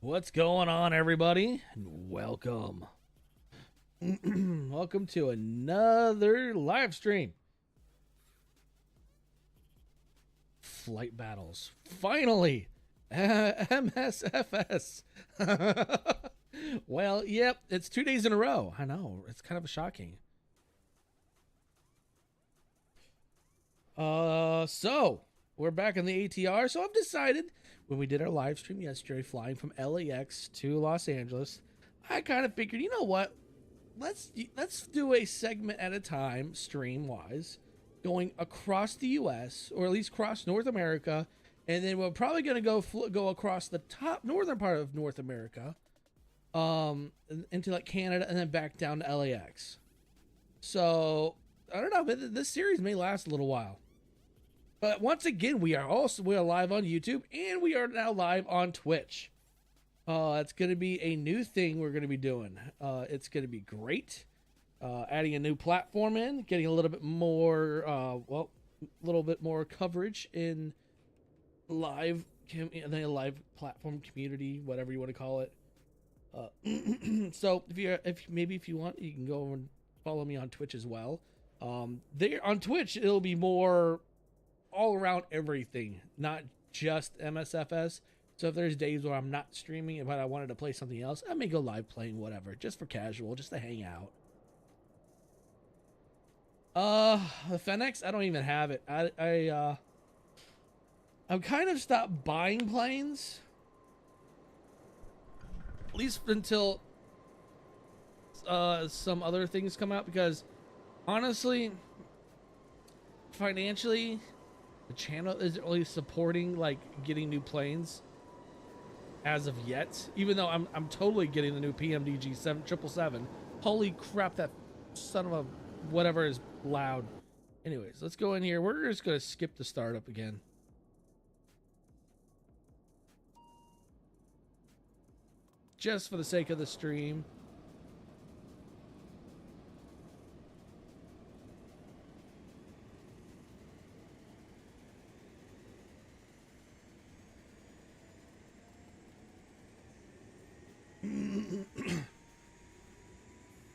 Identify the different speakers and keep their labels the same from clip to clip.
Speaker 1: What's going on, everybody? And welcome. Welcome to another live stream. Flight battles. Finally! MSFS. Well, yep, it's 2 days in a row. I know, it's kind of shocking. So we're back in the ATR. So I've decided when we did our live stream yesterday, flying from LAX to Los Angeles, I kind of figured, you know what? Let's do a segment at a time, stream wise, going across the U.S. or at least across North America, and then we're probably gonna go across the top northern part of North America, into like Canada, and then back down to LAX. So I don't know, but this series may last a little while. But once again, we are live on YouTube, and we are now live on Twitch. It's going to be a new thing we're going to be doing. It's going to be great. Adding a new platform in, getting a little bit more, coverage in the live platform community, whatever you want to call it. So if you want, you can go and follow me on Twitch as well. There on Twitch, it'll be more all around everything, not just MSFS. So if there's days where I'm not streaming, but I wanted to play something else, I may go live playing whatever, just for casual, just to hang out. The Fenix, I don't even have it. I've kind of stopped buying planes, at least until some other things come out, because honestly, financially, the channel isn't really supporting like getting new planes as of yet, even though I'm totally getting the new PMDG 777. Holy crap, that son of a whatever is loud. Anyways, let's go in here. We're just gonna skip the startup again. Just for the sake of the stream.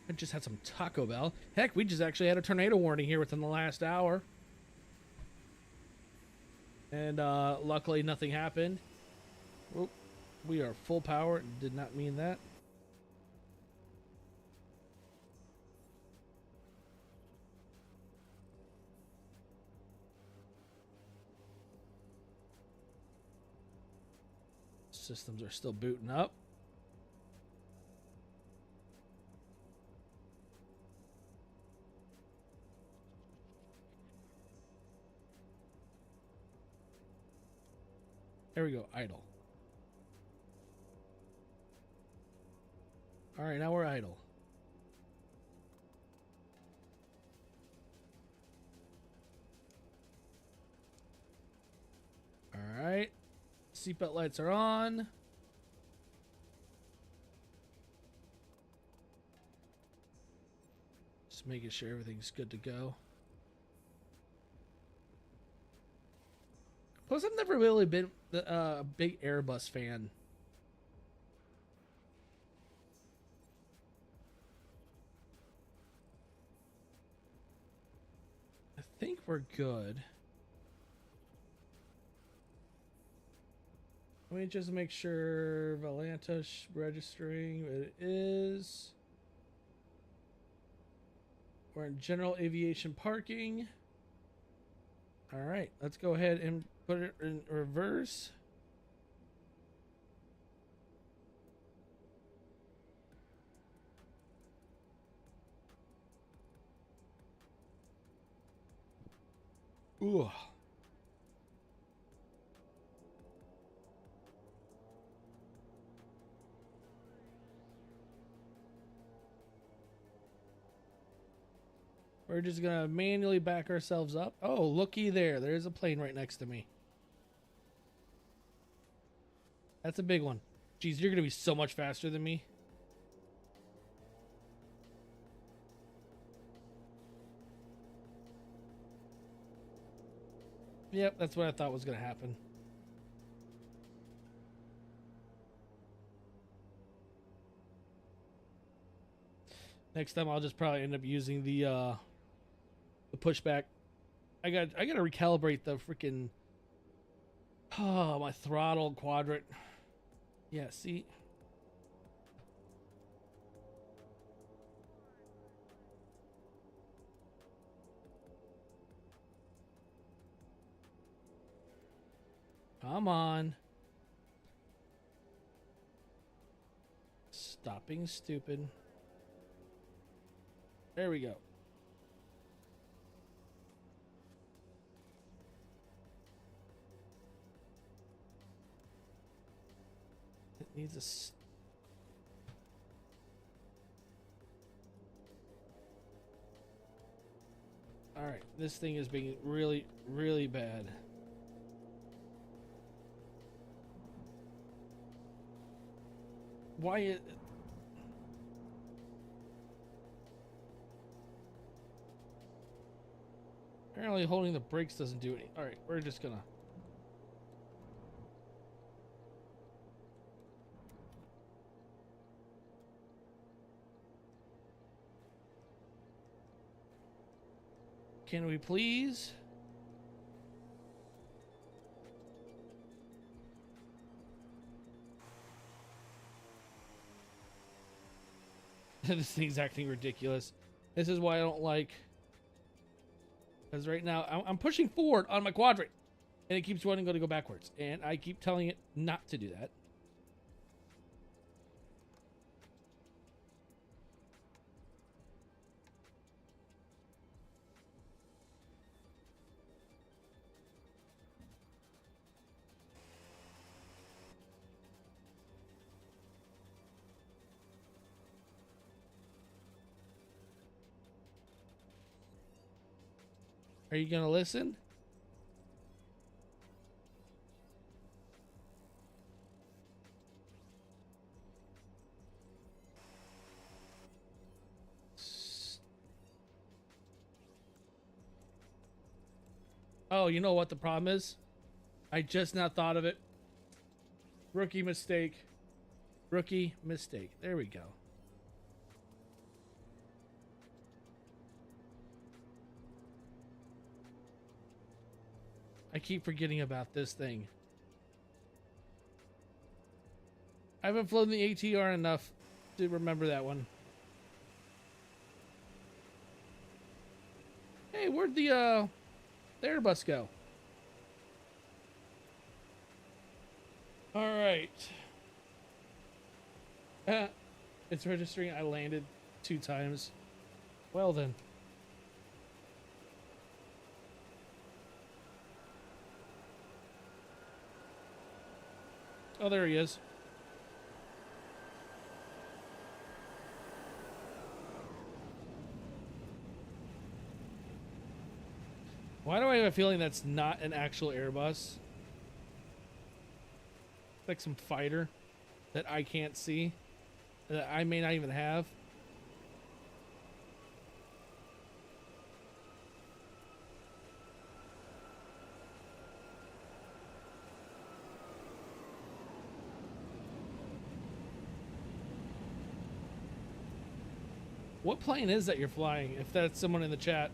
Speaker 1: I just had some Taco Bell. Heck, we just actually had a tornado warning here within the last hour. And luckily nothing happened. Whoop, we are full power. Did not mean that. Systems are still booting up. There we go, idle. All right, now we're idle. All right, seatbelt lights are on. Just making sure everything's good to go. Plus, I've never really been a big Airbus fan. I think we're good. Let me just make sure Valanta registering. It is. We're in general aviation parking. All right, let's go ahead and put it in reverse. Ooh. We're just gonna manually back ourselves up. Oh, looky there. There's a plane right next to me. That's a big one. Jeez, you're gonna be so much faster than me. Yep, that's what I thought was gonna happen. Next time I'll just probably end up using the pushback. I gotta recalibrate the freaking my throttle quadrant. Yeah, see. Come on. Stopping stupid. There we go. It needs a... Alright, this thing is being really, really bad. Why it... Apparently holding the brakes doesn't do any. Alright, we're just gonna... Can we please? This thing's acting ridiculous. This is why I don't like... Because right now, I'm pushing forward on my quadrant. And it keeps wanting to go backwards. And I keep telling it not to do that. Are you going to listen? Oh, you know what the problem is? I just now thought of it. Rookie mistake. Rookie mistake. There we go. I keep forgetting about this thing. I haven't flown the ATR enough to remember that one. Hey, where'd the Airbus go? All right. It's registering. I landed 2 times. Well then. Oh, there he is. Why do I have a feeling that's not an actual Airbus? It's like some fighter that I can't see, that I may not even have. What plane is that you're flying, if that's someone in the chat?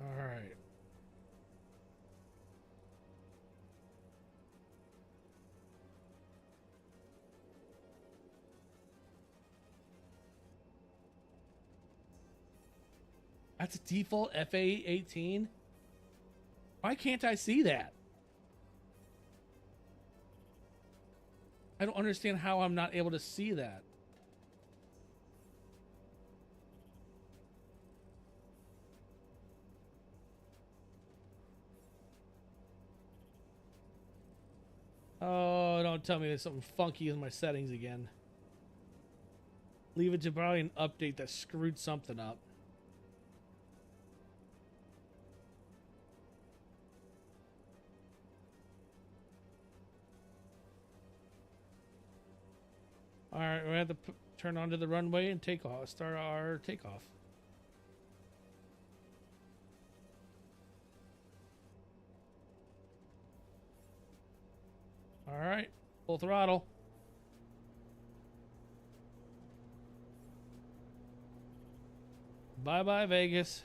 Speaker 1: Alright. That's a default FA-18? Why can't I see that? I don't understand how I'm not able to see that. Oh, don't tell me there's something funky in my settings again. Leave it to probably an update that screwed something up. All right, we have to turn onto the runway and take off. Start our takeoff. All right, full throttle. Bye bye, Vegas.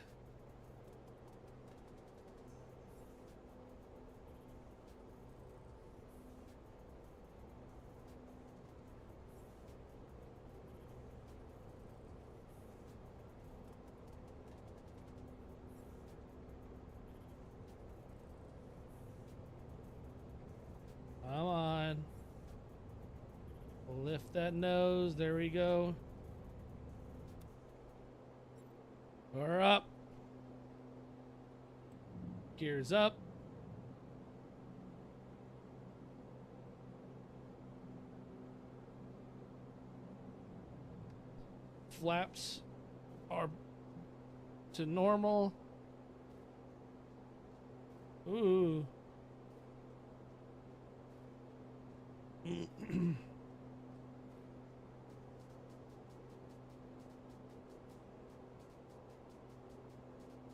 Speaker 1: Come on. Lift that nose. There we go. We're up. Gears up. Flaps are to normal. Ooh.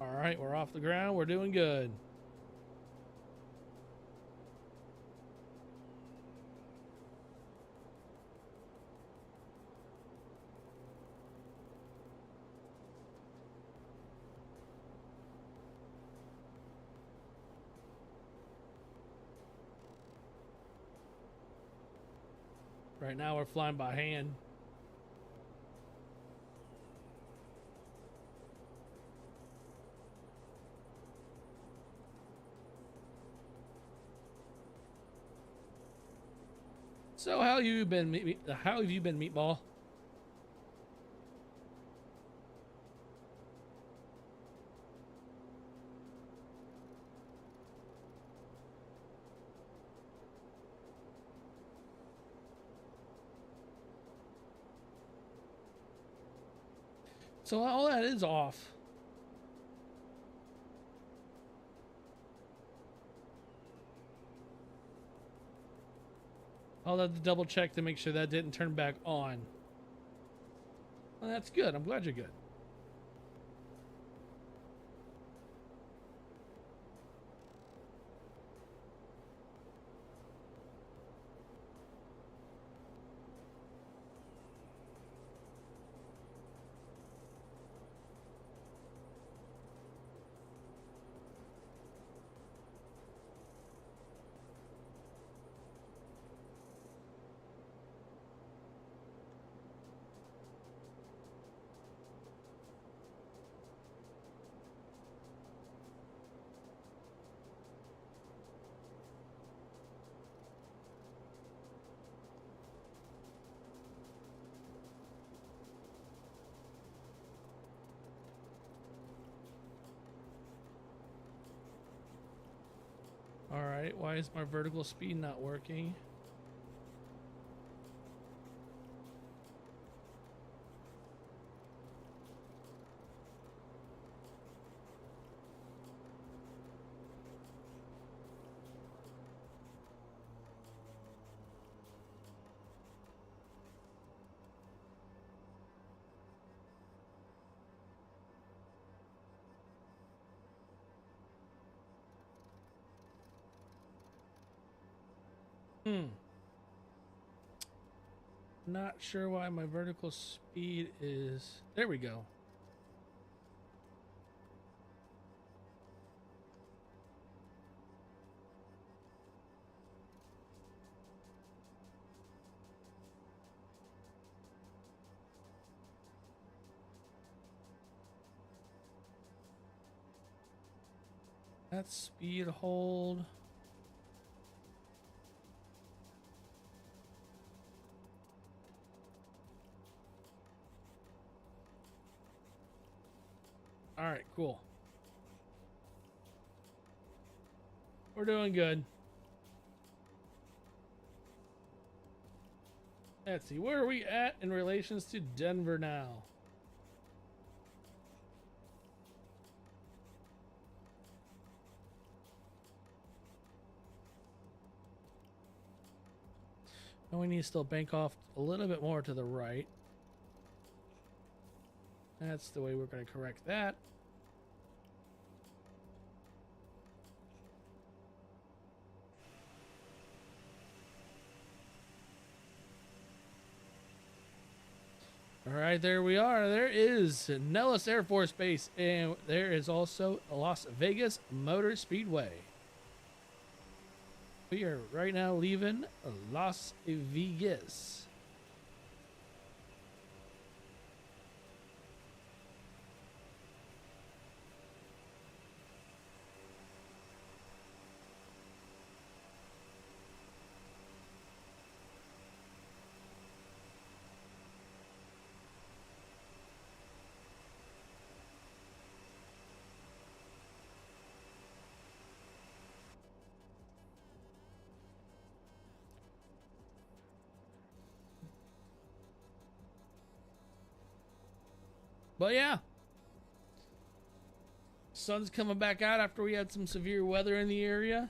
Speaker 1: All right, we're off the ground. We're doing good. Right now we're flying by hand. So how have you been, Meatball? So all that is off. I'll have to double check to make sure that didn't turn back on. Well, that's good. I'm glad you're good. All right, why is my vertical speed not working? Not sure why my vertical speed is... There we go. That's speed hold. All right, cool. We're doing good. Let's see, where are we at in relations to Denver now? And we need to still bank off a little bit more to the right. That's the way we're going to correct that. right, there we are. There is Nellis Air Force Base, and there is also Las Vegas Motor Speedway. We are right now leaving Las Vegas. But yeah, sun's coming back out after we had some severe weather in the area.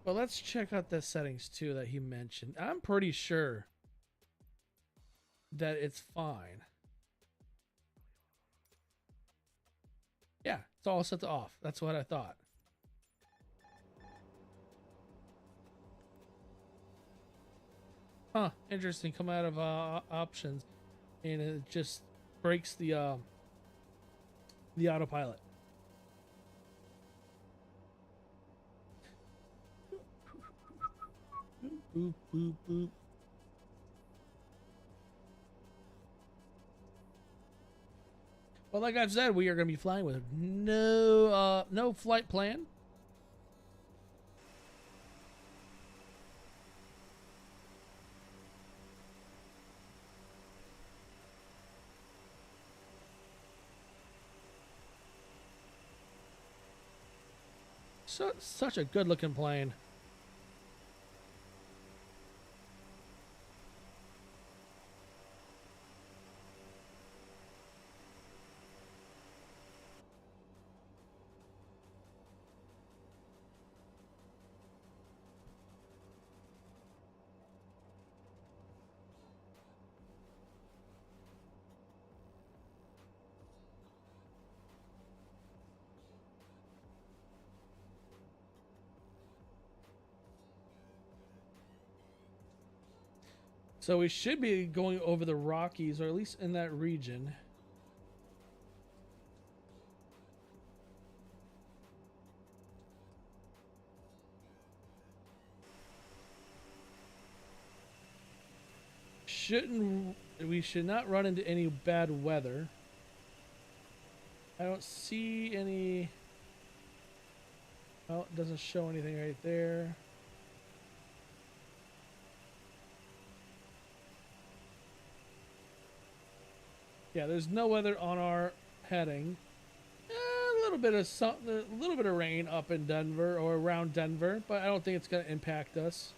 Speaker 1: But let's check out the settings too that he mentioned. I'm pretty sure that it's fine. Yeah, it's all set to off. That's what I thought. Huh, interesting. Come out of options, and it just breaks the autopilot. Boop boop boop. Well, like I've said, we are going to be flying with no flight plan. Such a good looking plane. So we should be going over the Rockies, or at least in that region. We should not run into any bad weather. I don't see any. Oh, it doesn't show anything right there. Yeah, there's no weather on our heading. A little bit of rain up in Denver or around Denver, but I don't think it's going to impact us.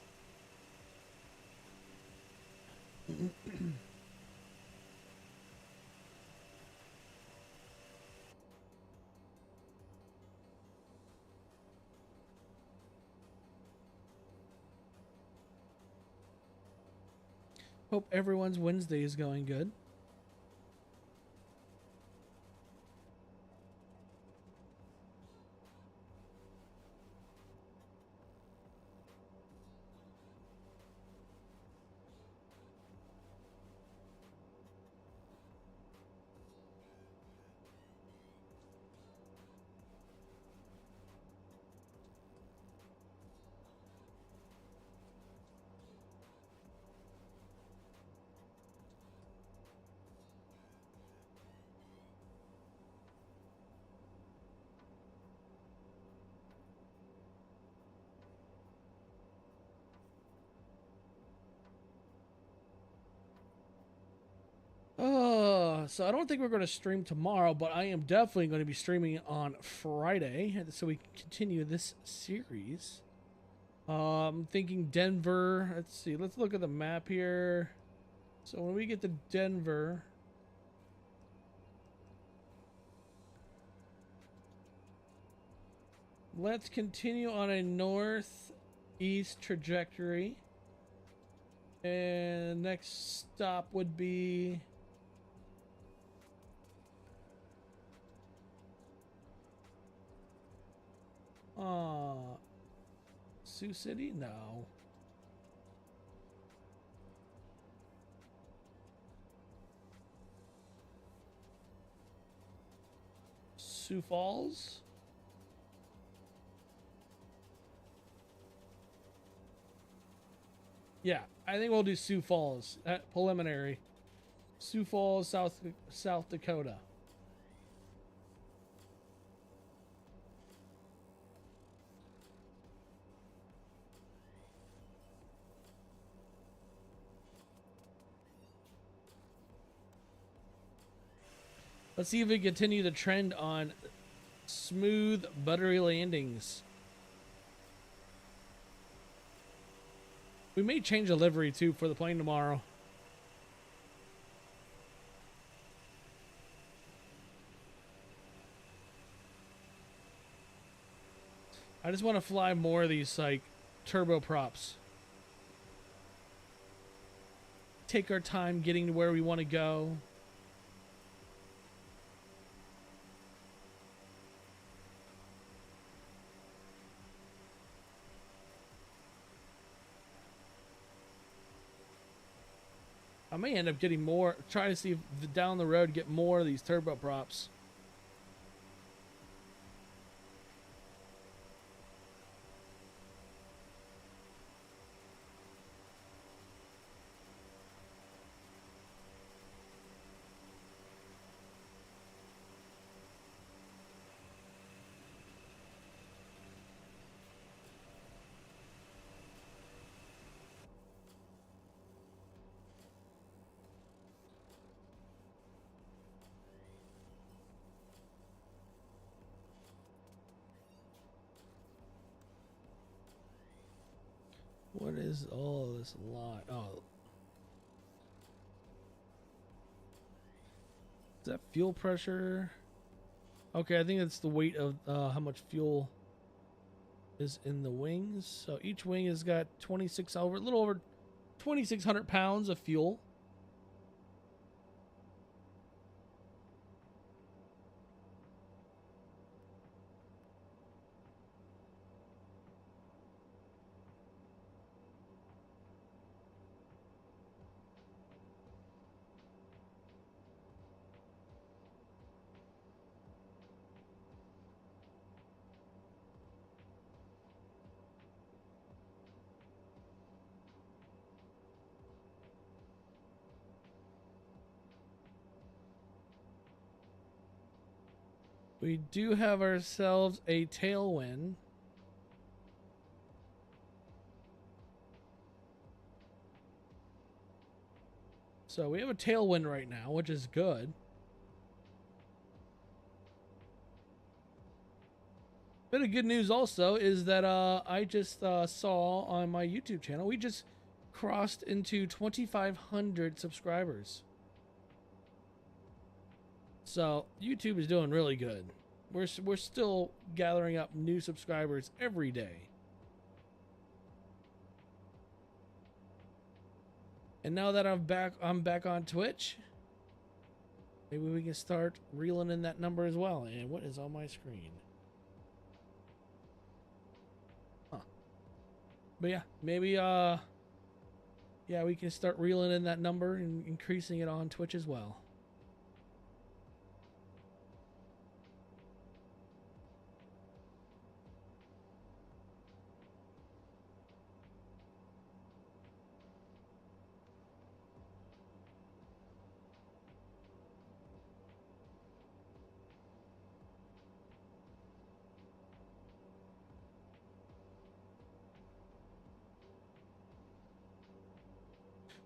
Speaker 1: Hope everyone's Wednesday is going good. So I don't think we're going to stream tomorrow, but I am definitely going to be streaming on Friday, so we can continue this series. I'm thinking Denver. Let's see. Let's look at the map here. So when we get to Denver, let's continue on a northeast trajectory. And next stop would be Sioux City? No. Sioux Falls? Yeah, I think we'll do Sioux Falls. Preliminary. Sioux Falls, South Dakota. Let's see if we continue the trend on smooth, buttery landings. We may change a livery too for the plane tomorrow. I just want to fly more of these like turboprops. Take our time getting to where we want to go. I may end up getting more, try to see if down the road get more of these turboprops. What is all this lot? Oh. Is that fuel pressure? Okay, I think it's the weight of how much fuel is in the wings. So each wing has got a little over 2,600 pounds of fuel. We do have ourselves a tailwind. So we have a tailwind right now, which is good. Bit of good news also is that I just saw on my YouTube channel, we just crossed into 2,500 subscribers. So YouTube is doing really good. We're still gathering up new subscribers every day. And now that I'm back on Twitch, maybe we can start reeling in that number as well. And what is on my screen? Huh. But yeah, maybe yeah, we can start reeling in that number and increasing it on Twitch as well.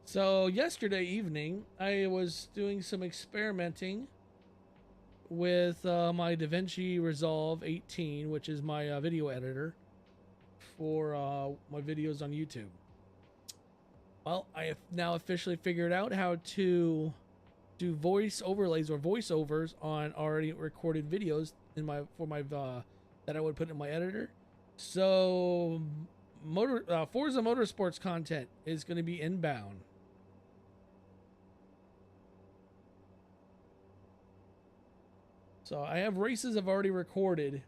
Speaker 1: So yesterday evening, I was doing some experimenting with my DaVinci Resolve 18, which is my video editor for my videos on YouTube. Well, I have now officially figured out how to do voice overlays or voiceovers on already recorded videos in my that I would put in my editor. So Forza Motorsports content is going to be inbound. So I have races I've already recorded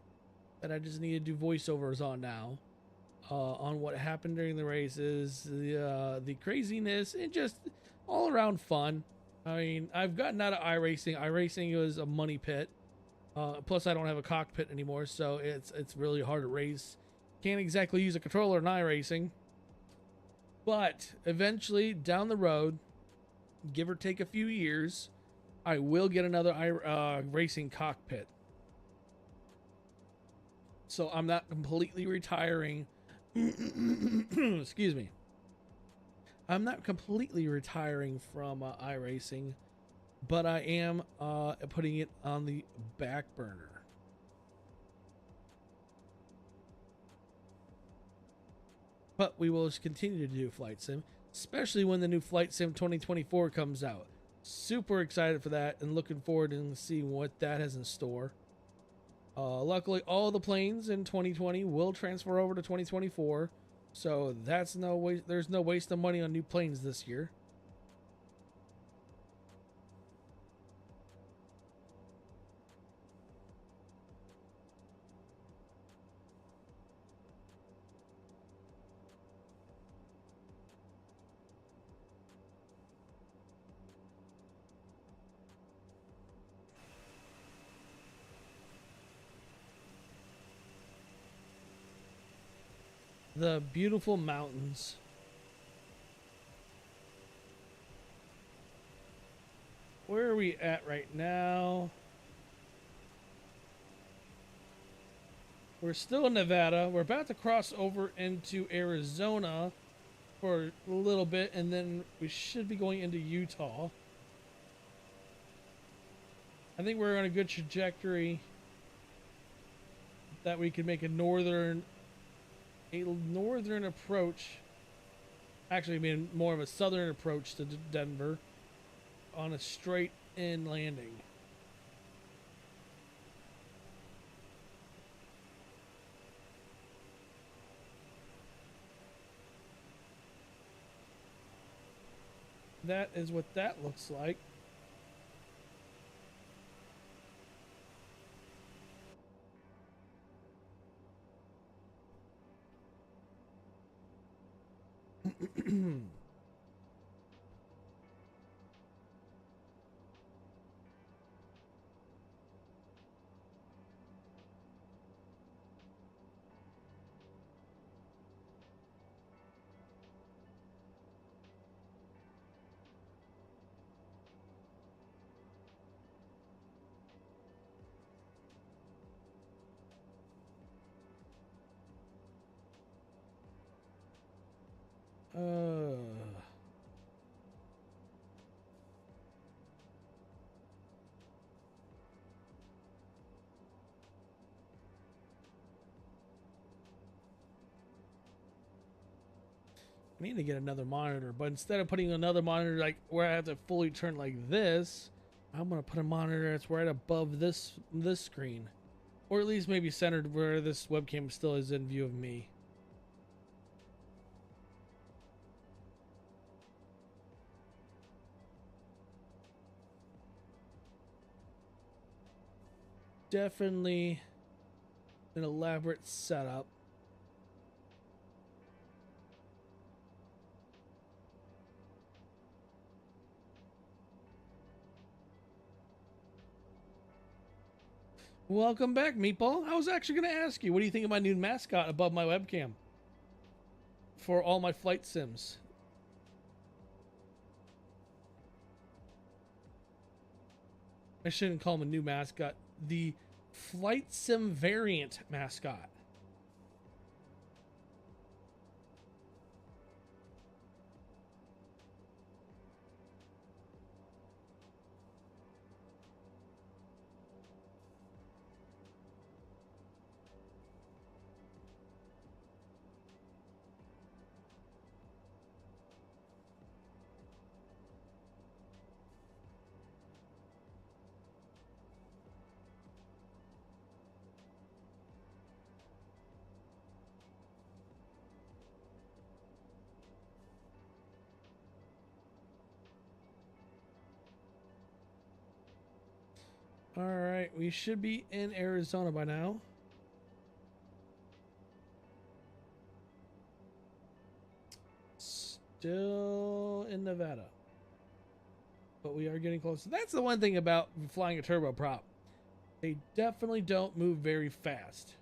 Speaker 1: that I just need to do voiceovers on now. on what happened during the races, the craziness, and just all around fun. I mean, I've gotten out of iRacing. iRacing was a money pit. Plus, I don't have a cockpit anymore, so it's really hard to race. Can't exactly use a controller in iRacing. But eventually, down the road, give or take a few years, I will get another racing cockpit. So I'm not completely retiring. Excuse me. I'm not completely retiring from iRacing, but I am putting it on the back burner. But we will continue to do Flight Sim, especially when the new Flight Sim 2024 comes out. Super excited for that and looking forward to seeing what that has in store. Luckily, all the planes in 2020 will transfer over to 2024, so that's no waste. There's no waste of money on new planes this year. The beautiful mountains. Where are we at right now? We're still in Nevada. We're about to cross over into Arizona for a little bit, and then we should be going into Utah. I think we're on a good trajectory that we can make a northern approach. Actually, I mean more of a southern approach to Denver on a straight in landing. That is what that looks like. Uh, I need to get another monitor, but instead of putting another monitor like where I have to fully turn like this, I'm gonna put a monitor that's right above this screen, or at least maybe centered where this webcam still is in view of me. Definitely an elaborate setup. Welcome back, Meatball. I was actually going to ask you, what do you think of my new mascot above my webcam for all my flight sims? I shouldn't call him a new mascot. The flight sim variant mascot. All right, we should be in Arizona by now. still in Nevada. But we are getting close. That's the one thing about flying a turboprop. They definitely don't move very fast.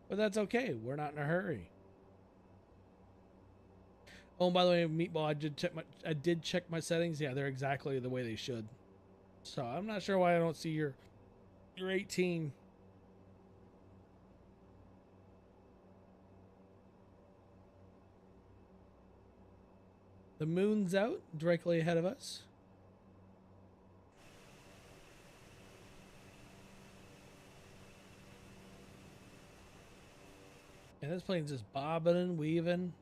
Speaker 1: But that's okay. We're not in a hurry. Oh, and by the way, Meatball, I did check my settings. Yeah, they're exactly the way they should. So I'm not sure why I don't see your 18. The moon's out directly ahead of us. And this plane's just bobbing and weaving.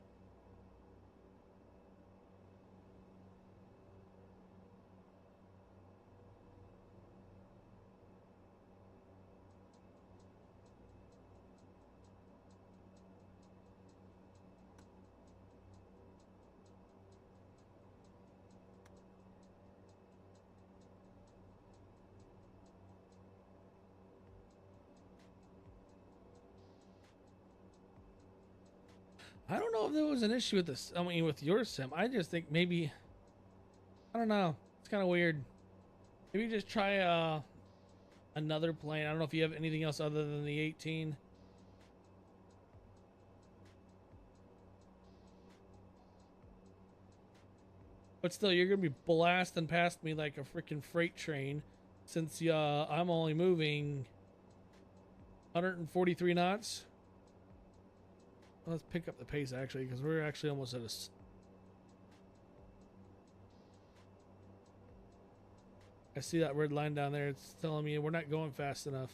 Speaker 1: I don't know if there was an issue with this. I mean, with your sim. I just think maybe, I don't know. It's kind of weird. Maybe just try another plane. I don't know if you have anything else other than the 18. But still, you're gonna be blasting past me like a freaking freight train, since I'm only moving 143 knots. Let's pick up the pace actually, because we're actually almost at a. I see that red line down there. It's telling me we're not going fast enough.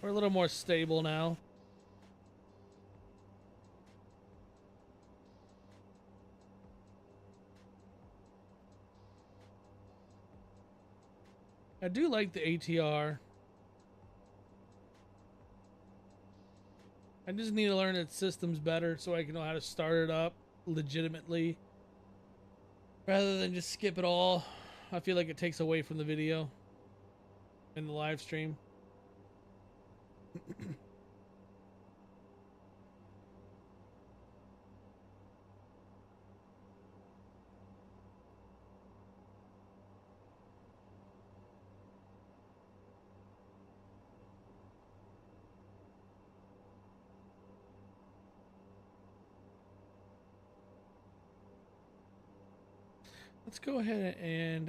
Speaker 1: We're a little more stable now. I do like the ATR. I just need to learn its systems better so I can know how to start it up legitimately, rather than just skip it all. I feel like it takes away from the video in the live stream. Let's go ahead and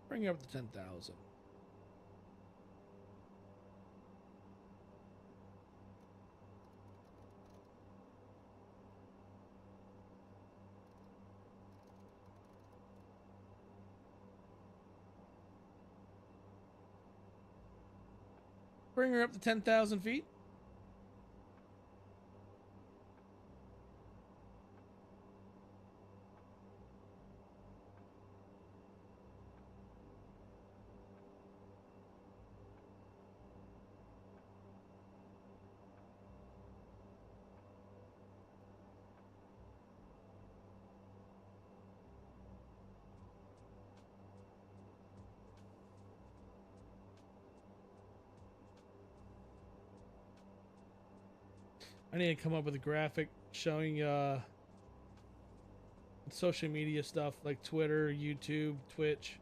Speaker 1: bring it up to 10,000. Bring her up to 10,000 feet. I need to come up with a graphic showing social media stuff like Twitter, YouTube, Twitch.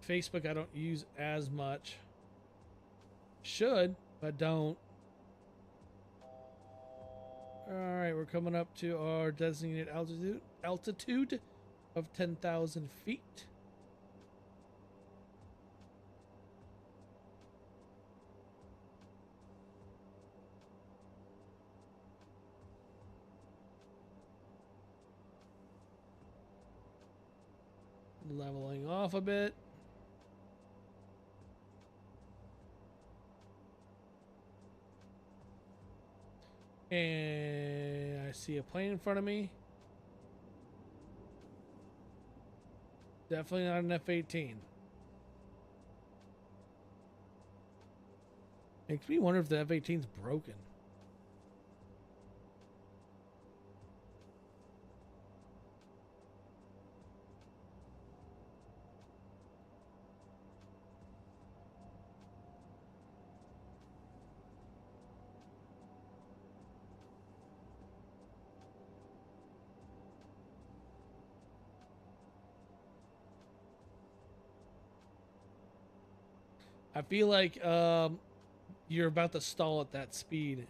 Speaker 1: Facebook I don't use as much. Should, but don't. Alright, we're coming up to our designated altitude of 10,000 feet. Leveling off a bit. And I see a plane in front of me. Definitely not an F-18. Makes me wonder if the F-18's broken. I feel like you're about to stall at that speed.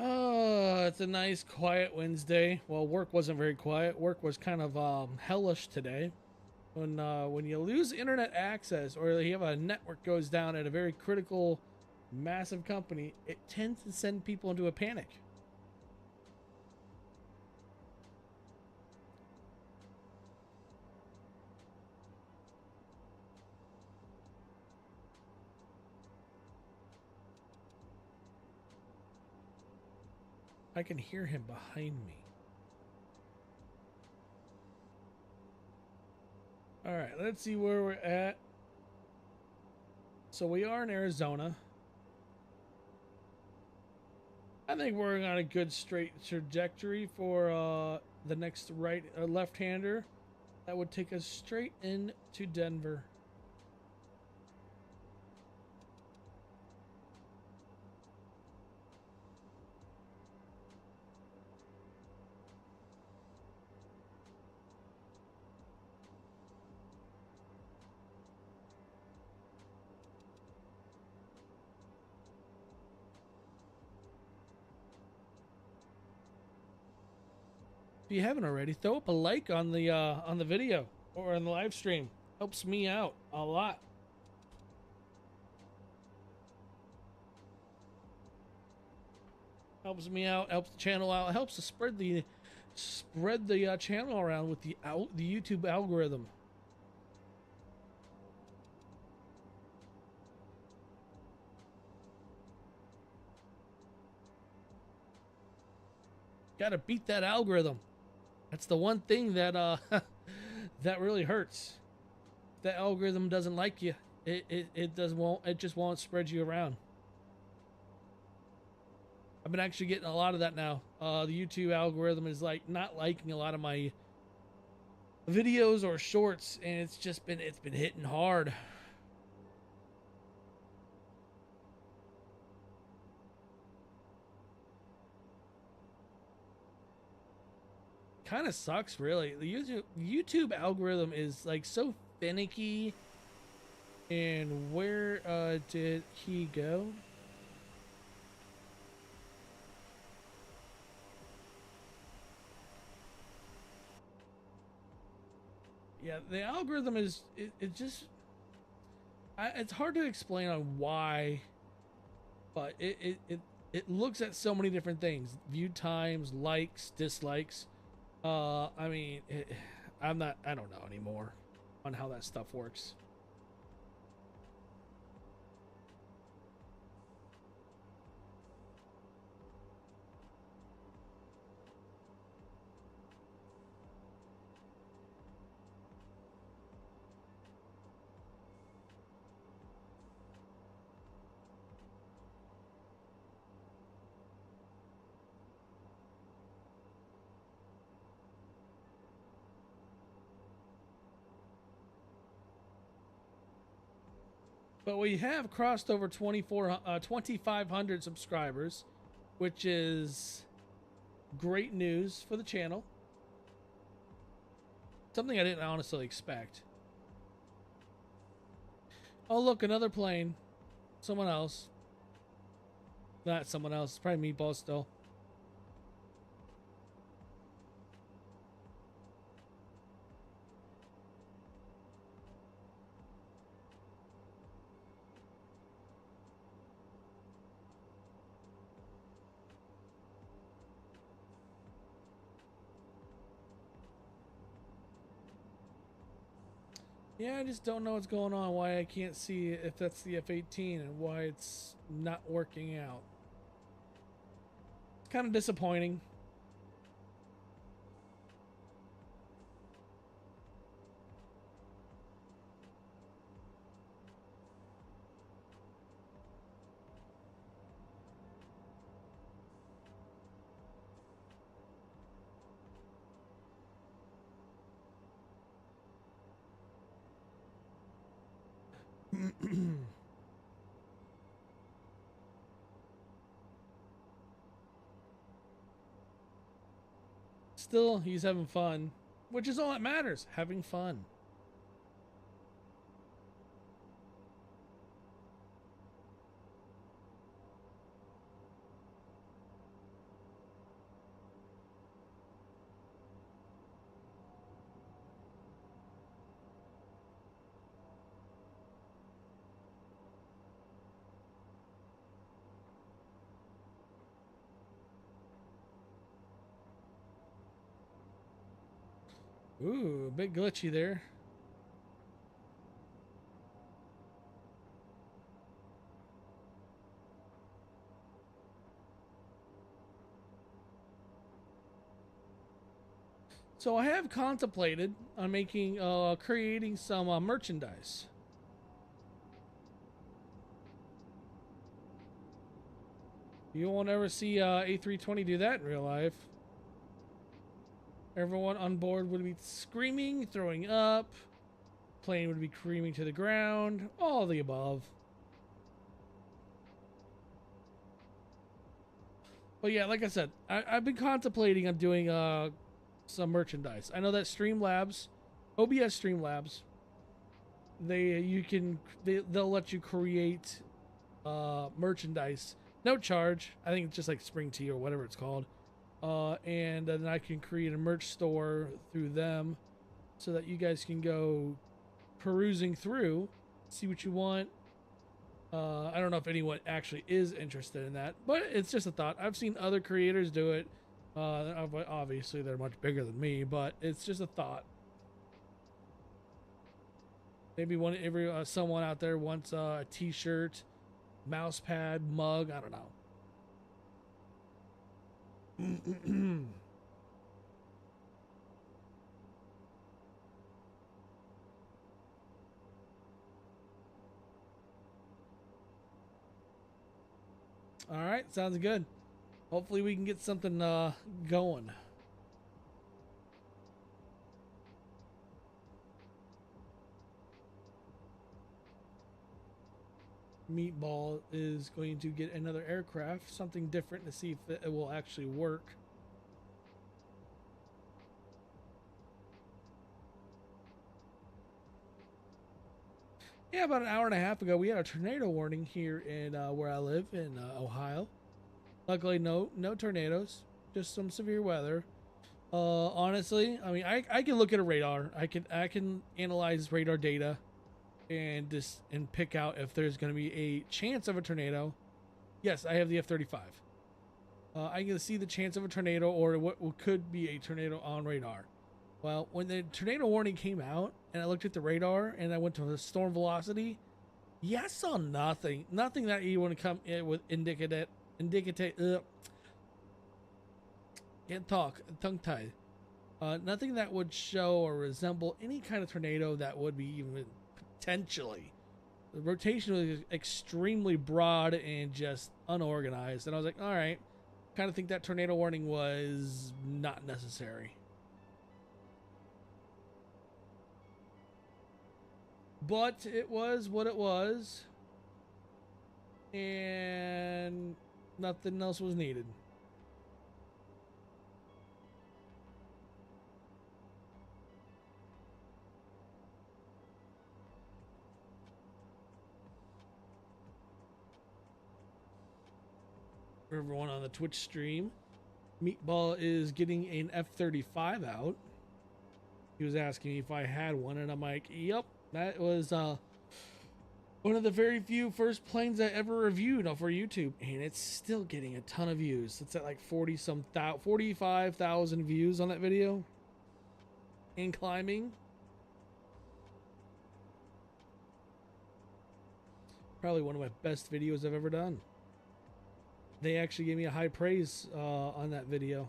Speaker 1: Oh, it's a nice quiet Wednesday. Well, work wasn't very quiet. Work was kind of hellish today. When you lose internet access or you have a network goes down at a very critical, massive company, it tends to send people into a panic. I can hear him behind me. All right, let's see where we're at. So we are in Arizona. I think we're on a good straight trajectory for the next left-hander. That would take us straight into Denver. If you haven't already, throw up a like on the video or on the live stream. Helps me out a lot. Helps me out, helps the channel out, helps to spread the channel around with the YouTube algorithm. Got to beat that algorithm. That's the one thing that that really hurts. If the algorithm doesn't like you, it just won't spread you around. I've been actually getting a lot of that now. The YouTube algorithm is like not liking a lot of my videos or shorts, and it's been hitting hard. Kind of sucks, really. The YouTube algorithm is like so finicky. And where did he go? Yeah, the algorithm is it just it's hard to explain on why, but it looks at so many different things: view times, likes, dislikes. I mean, I don't know anymore on how that stuff works. But we have crossed over 2,500 subscribers, which is great news for the channel. Something I didn't honestly expect. Oh, look, another plane. Someone else. Not someone else. It's probably Meatball still. Yeah, I just don't know what's going on, why I can't see if that's the F-18 and why it's not working out. It's kind of disappointing. Still, he's having fun, which is all that matters, having fun. Ooh, a bit glitchy there. So I have contemplated on creating some merchandise. You won't ever see A320 do that in real life. Everyone on board would be screaming, throwing up. Plane would be creaming to the ground. All the above. But yeah, like I said, I've been contemplating on doing some merchandise. I know that Streamlabs, OBS Streamlabs, they'll let you create merchandise, no charge. I think it's just like Spring Tea or whatever it's called. And then I can create a merch store through them so that you guys can go perusing through, see what you want. I don't know if anyone actually is interested in that, but it's just a thought. I've seen other creators do it. Obviously, they're much bigger than me, but it's just a thought. Maybe someone out there wants a T-shirt, mouse pad, mug. I don't know. All right, sounds good. Hopefully we can get something going. Meatball is going to get another aircraft, something different, to see if it will actually work. Yeah, about an hour and a half ago, we had a tornado warning here in where I live in Ohio. Luckily, no tornadoes, just some severe weather. Honestly, I mean, I can look at a radar. I can analyze radar data, and pick out if there's going to be a chance of a tornado. Yes, I have the F-35. I can see the chance of a tornado or what could be a tornado on radar. Well, when the tornado warning came out and I looked at the radar and I went to the storm velocity, yeah, I saw nothing. Nothing that you want to come in with indicative. Can't talk, tongue tied. Nothing that would show or resemble any kind of tornado that would be even potentially. The rotation was extremely broad and just unorganized. And I was like, all right, kind of think that tornado warning was not necessary. But it was what it was. and nothing else was needed. For everyone on the Twitch stream, Meatball is getting an F-35 out. He was asking me if I had one, and I'm like, yep, that was one of the very few first planes I ever reviewed for YouTube, and it's still getting a ton of views. It's at like 45,000 views on that video, and climbing. Probably one of my best videos I've ever done. They actually gave me a high praise on that video.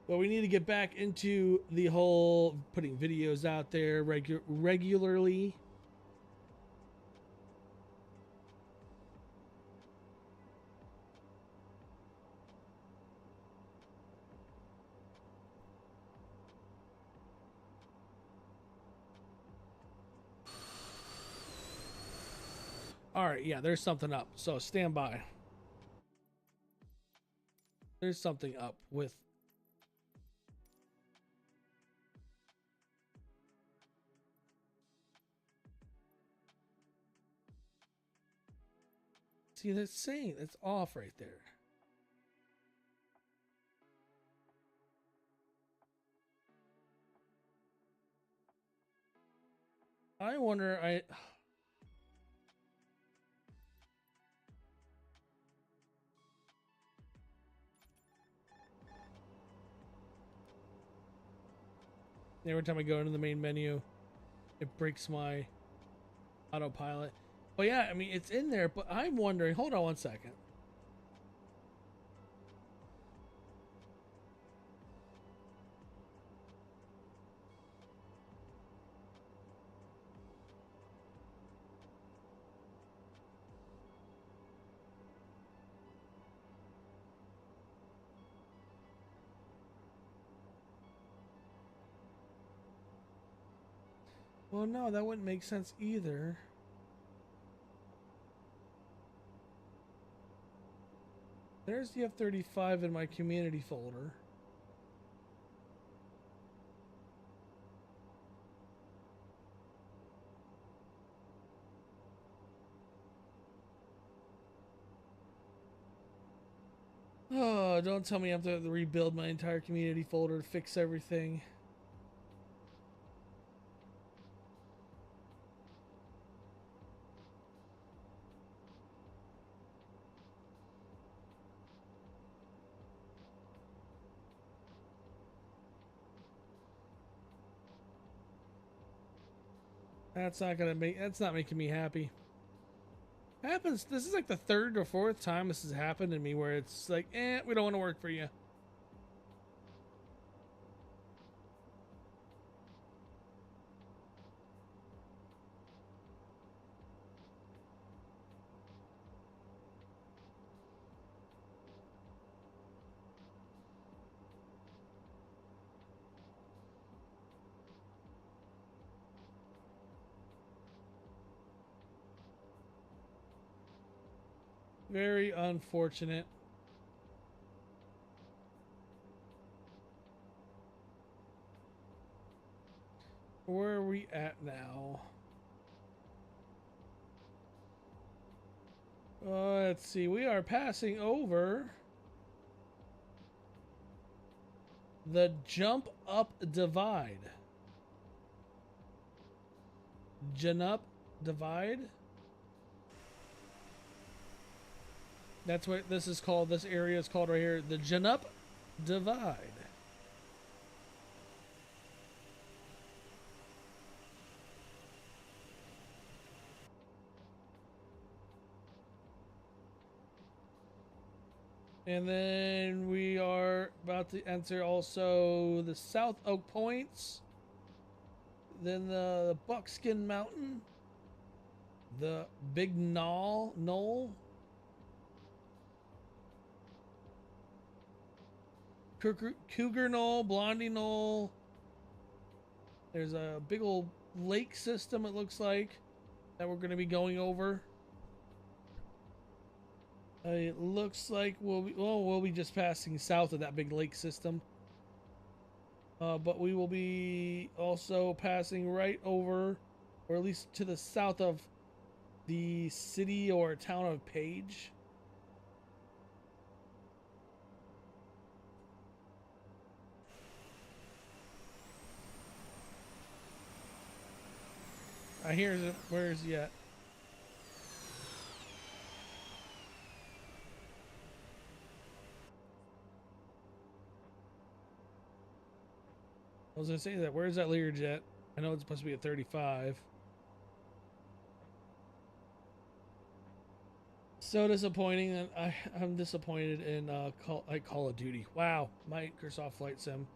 Speaker 1: But we need to get back into the whole putting videos out there regularly. All right, yeah, there's something up. So stand by. There's something up with see, that's saying it's off right there. I wonder, every time I go into the main menu, it breaks my autopilot. But yeah, I mean, it's in there, but I'm wondering, hold on one second. Well, no, that wouldn't make sense either. There's the F-35 in my community folder. Oh, don't tell me I have to rebuild my entire community folder to fix everything. That's not making me happy. Happens, this is like the third or fourth time this has happened to me where it's like, we don't want to work for you. Very unfortunate. Where are we at now? Let's see. We are passing over the jump up divide. Janup divide. That's what this is called. This area is called right here, the Janup divide. And then we are about to enter also the South Oak Points, then the Buckskin Mountain, the Big Knoll, Cougar Knoll, Blondie Knoll. There's a big old lake system, it looks like, that we're going to be going over. It looks like we'll be just passing south of that big lake system. But we will be also passing right over, or at least to the south of the city or town of Page. I hear it. Where is he at? I was gonna say that. Where's that Learjet? I know it's supposed to be at 35. So disappointing that I'm disappointed in Call of Duty. Wow, Microsoft Flight Sim.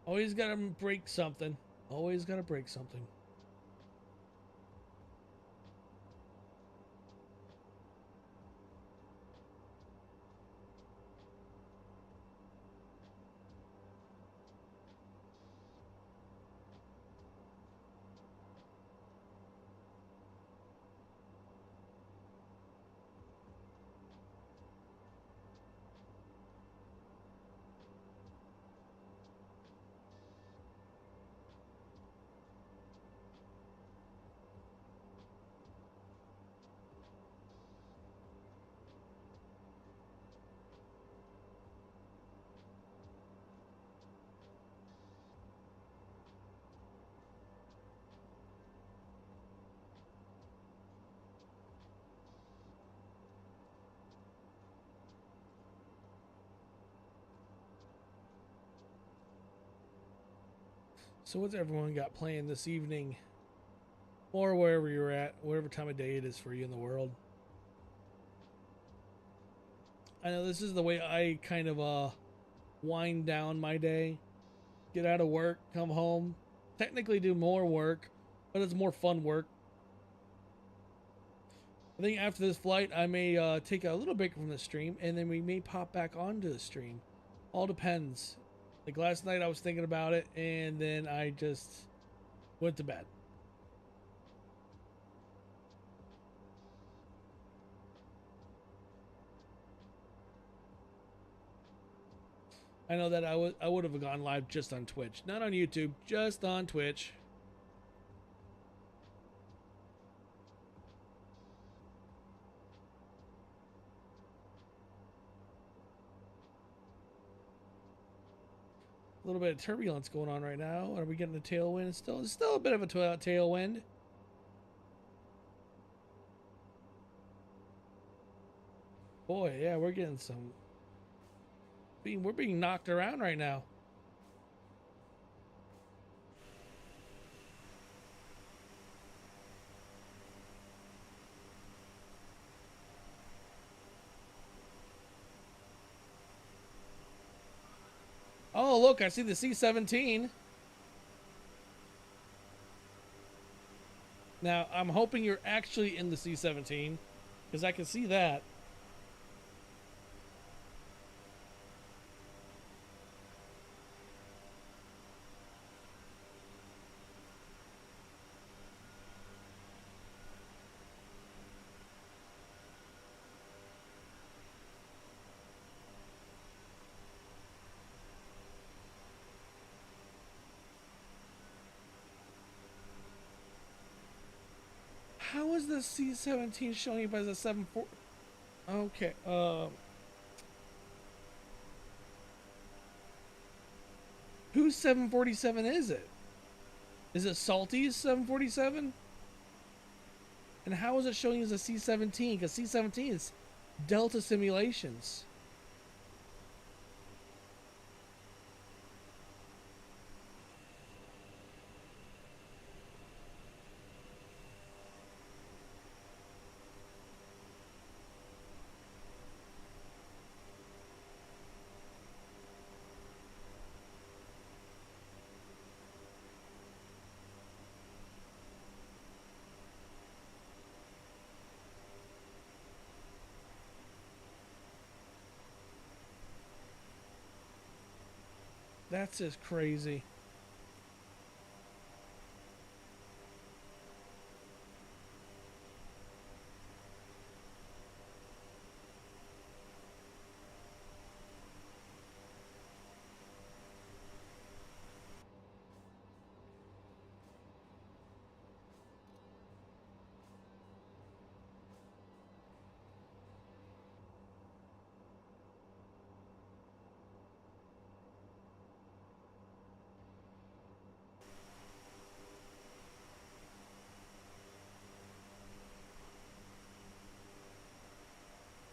Speaker 1: Always gotta break something. Always gotta break something. So what's everyone got playing this evening? Or wherever you're at, whatever time of day it is for you in the world. I know this is the way I kind of wind down my day. Get out of work, come home, technically do more work, but it's more fun work. I think after this flight, I may take a little break from the stream, and then we may pop back onto the stream. All depends. Like last night, I was thinking about it, and then I just went to bed. I know that I would have gone live just on Twitch, not on YouTube, just on Twitch. A little bit of turbulence going on right now. Are we getting a tailwind? It's still a bit of a tailwind. Boy, yeah, we're getting some. We're being knocked around right now. Oh, look, I see the C-17. Now, I'm hoping you're actually in the C-17, because I can see that. How is the C-17 showing up as a 7-4? Okay, whose 747 is it? Is it Salty's 747? And how is it showing as a C-17? Because C-17 is Delta Simulations. That's just crazy.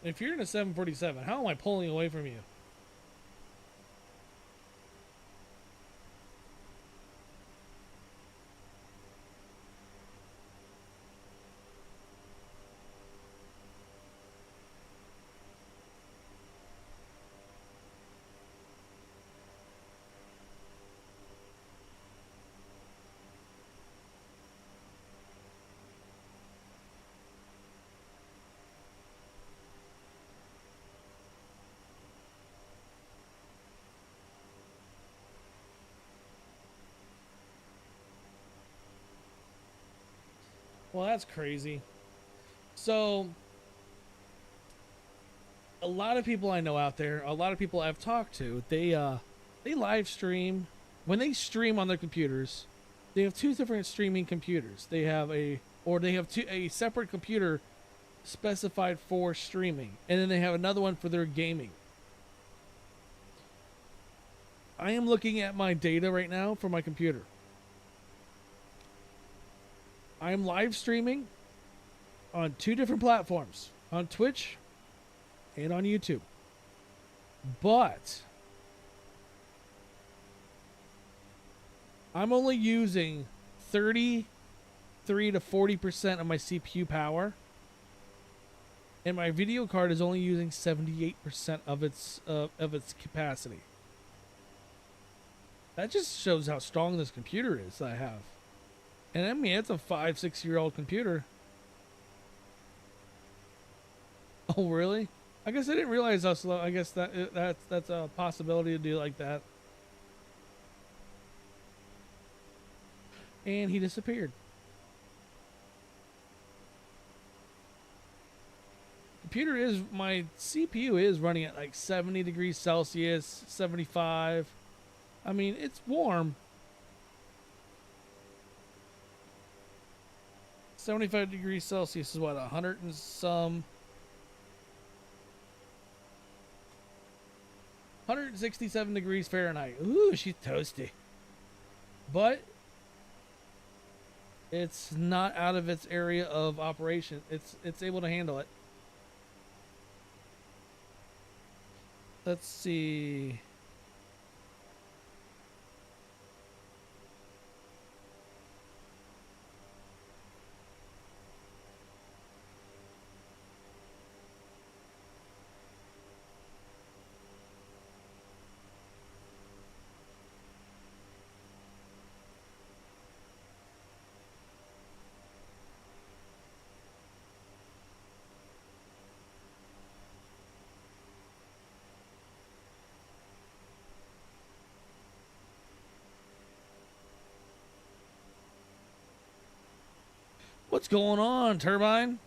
Speaker 1: If you're in a 747, how am I pulling away from you? Well, that's crazy. So, a lot of people I know out there, a lot of people I've talked to, they live stream. When they stream on their computers, they have two different streaming computers. They have a separate computer specified for streaming, and then they have another one for their gaming. I am looking at my data right now for my computer. I am live streaming on two different platforms, on Twitch and on YouTube. But I'm only using 33 to 40% of my CPU power, and my video card is only using 78% of its capacity. That just shows how strong this computer is that I have. And I mean, it's a 5-6-year-old computer. Oh, really? I guess I didn't realize how slow. I guess that's a possibility to do like that. And he disappeared. My CPU is running at like 70 degrees Celsius, 75. I mean, it's warm. 75 degrees Celsius is what, 100 and some. 167 degrees Fahrenheit. Ooh, she's toasty. But it's not out of its area of operation. It's able to handle it. Let's see. What's going on, Turbine?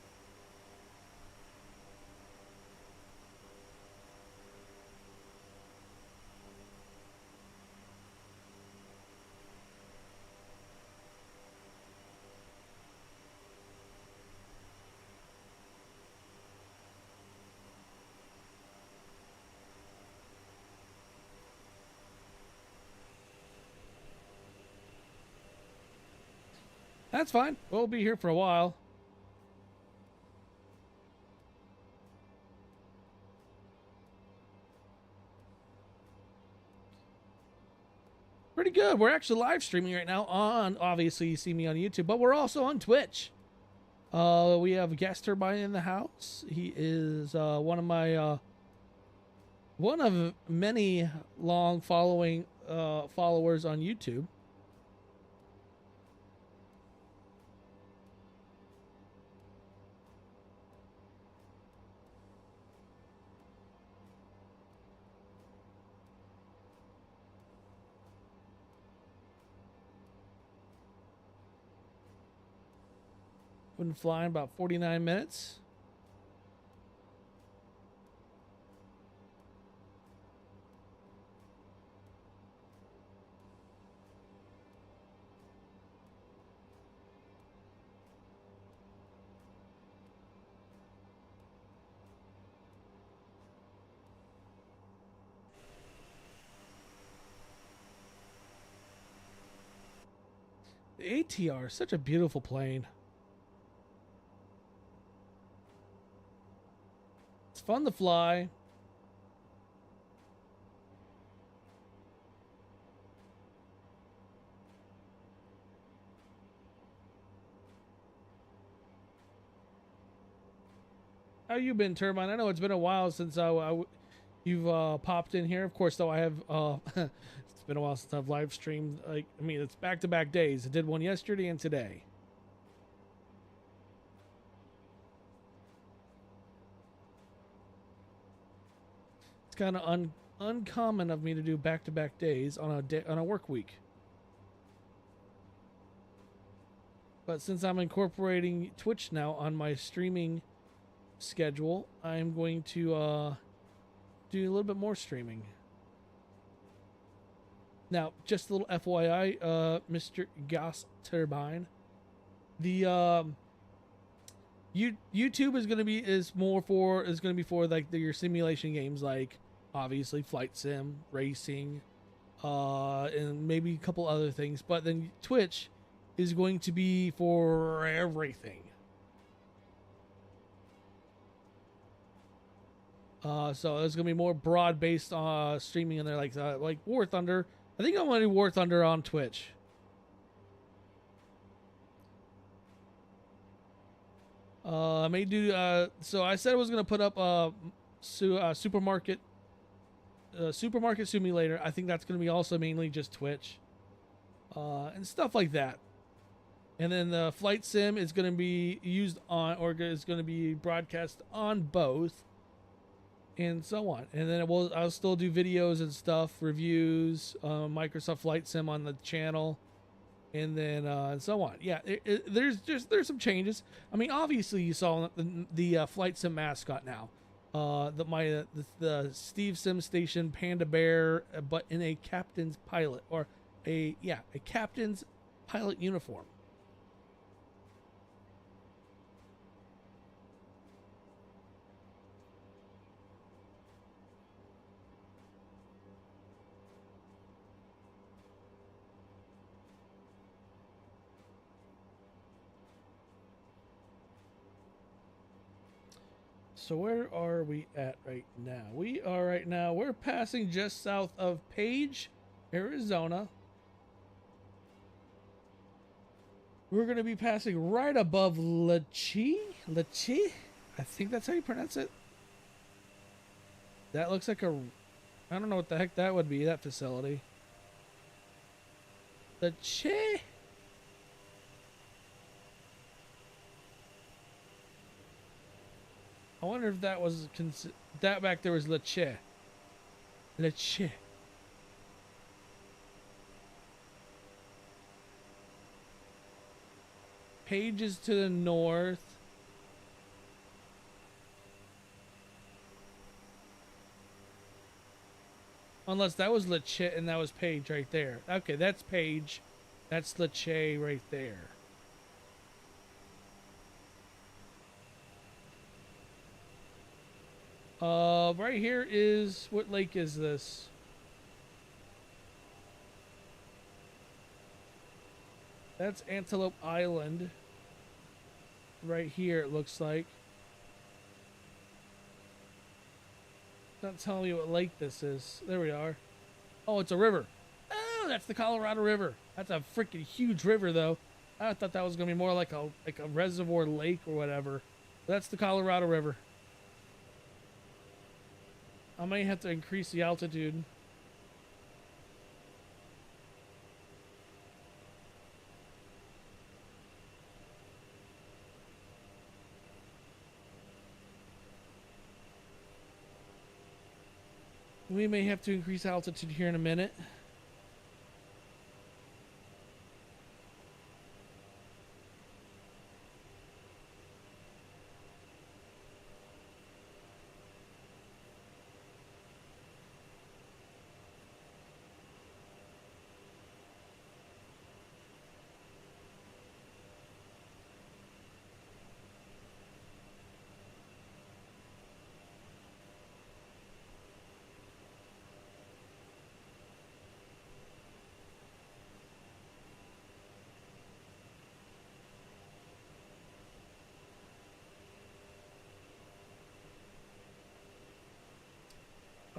Speaker 1: That's fine. We'll be here for a while. Pretty good. We're actually live streaming right now on, obviously you see me on YouTube, but we're also on Twitch. We have Gas Turbine in the house. He is one of many long following followers on YouTube. Been flying about 49 minutes. The ATR is such a beautiful plane. fun to fly. How you been, Turbine? I know it's been a while since you've popped in here. Of course, though, I have. It's been a while since I've live streamed. Like, I mean, it's back-to-back days. I did one yesterday and today. It's kind of uncommon of me to do back-to-back days on a work week. But since I'm incorporating Twitch now on my streaming schedule, I'm going to do a little bit more streaming. Now, just a little FYI, Mr. Gas Turbine, the YouTube is going to be for like your simulation games, like obviously flight sim, racing, and maybe a couple other things. But then Twitch is going to be for everything. So there's gonna be more broad-based streaming in there, like War Thunder. I think I want to do War Thunder on Twitch. I may do. So I said I was gonna put up supermarket simulator. I think that's gonna be also mainly just Twitch, and stuff like that. And then the flight sim is gonna be used on, or is gonna be broadcast on both. And so on. And then I'll still do videos and stuff, reviews, Microsoft Flight Sim on the channel, and then and so on. Yeah, there's some changes. I mean, obviously you saw the Flight Sim mascot now, the Steve Sim Station Panda Bear, but in a captain's pilot, or a captain's pilot uniform. So where are we at right now? We're passing just south of Page, Arizona. We're going to be passing right above Lachi. I think that's how you pronounce it. That looks like I don't know what the heck that would be, that facility. Lachi. I wonder if that was that back there was Leche. Page is to the north. Unless that was Leche and that was Page right there. Okay, that's Page. That's Leche right there. Right here is, what lake is this? That's Antelope Island. Right here, it looks like. It's not telling me what lake this is. There we are. Oh, it's a river. Oh, that's the Colorado River. That's a freaking huge river, though. I thought that was gonna be more like a reservoir lake or whatever. But that's the Colorado River. I may have to increase the altitude. We may have to increase altitude here in a minute.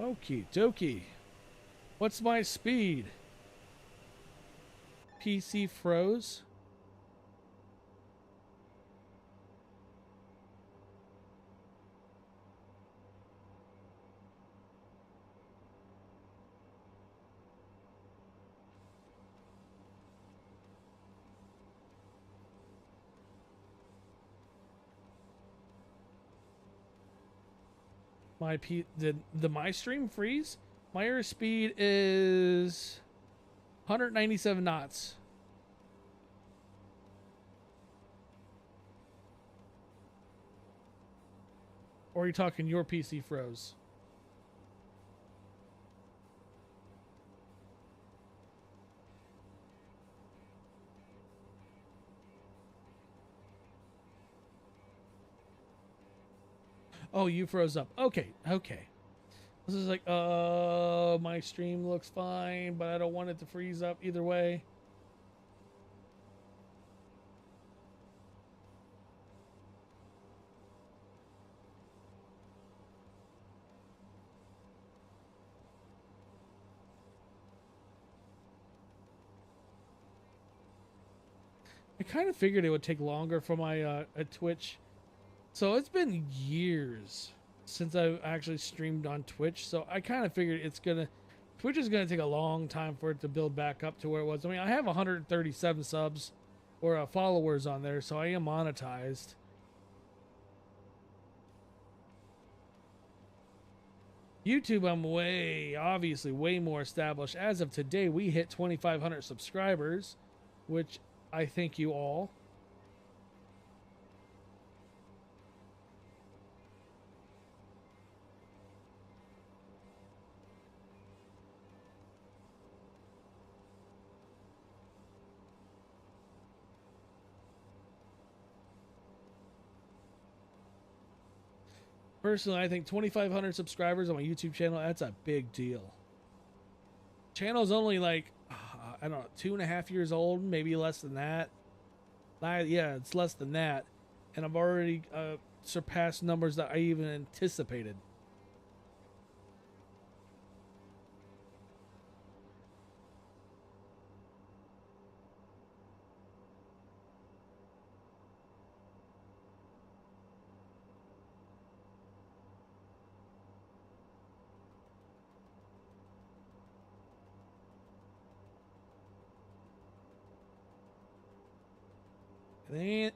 Speaker 1: Okie dokie. What's my speed? PC froze. Did my stream freeze? My airspeed is 197 knots. Or are you talking your PC froze? Oh, you froze up. Okay, okay. This is like, my stream looks fine, but I don't want it to freeze up either way. I kind of figured it would take longer for my Twitch. So it's been years since I've actually streamed on Twitch. So I kind of figured Twitch is gonna take a long time for it to build back up to where it was. I mean, I have 137 subs or followers on there, so I am monetized. YouTube, I'm obviously way more established. As of today, we hit 2,500 subscribers, which I thank you all. Personally, I think 2,500 subscribers on my YouTube channel, that's a big deal. Channel's only like, I don't know, 2.5 years old, maybe less than that. Yeah, it's less than that. And I've already surpassed numbers that I even anticipated.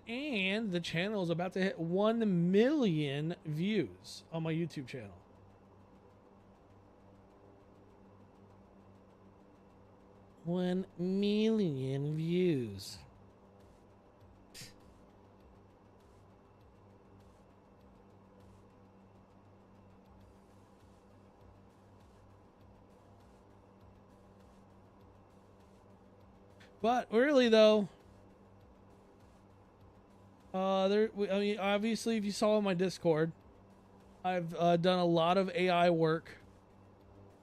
Speaker 1: And the channel is about to hit 1 million views on my YouTube channel. One million views. But really, though, I mean, obviously, if you saw on my Discord, I've done a lot of AI work,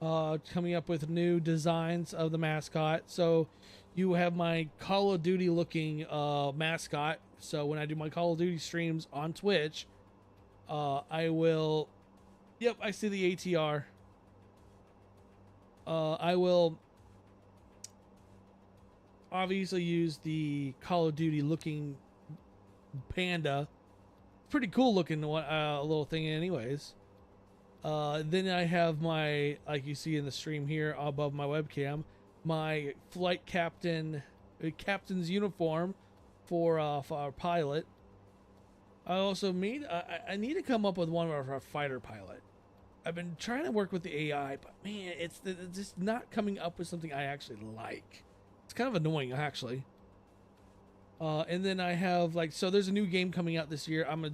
Speaker 1: coming up with new designs of the mascot. So you have my Call of Duty looking mascot. So when I do my Call of Duty streams on Twitch, I will. Yep, I see the ATR. I will obviously use the Call of Duty looking panda. Pretty cool looking little thing anyways. Then I have my, like you see in the stream here above my webcam, my flight captain's uniform for our pilot. I also I need to come up with one of our fighter pilot. I've been trying to work with the AI, but man, it's just not coming up with something I actually like. It's kind of annoying, actually. And then I have, like, so there's a new game coming out this year. I'm a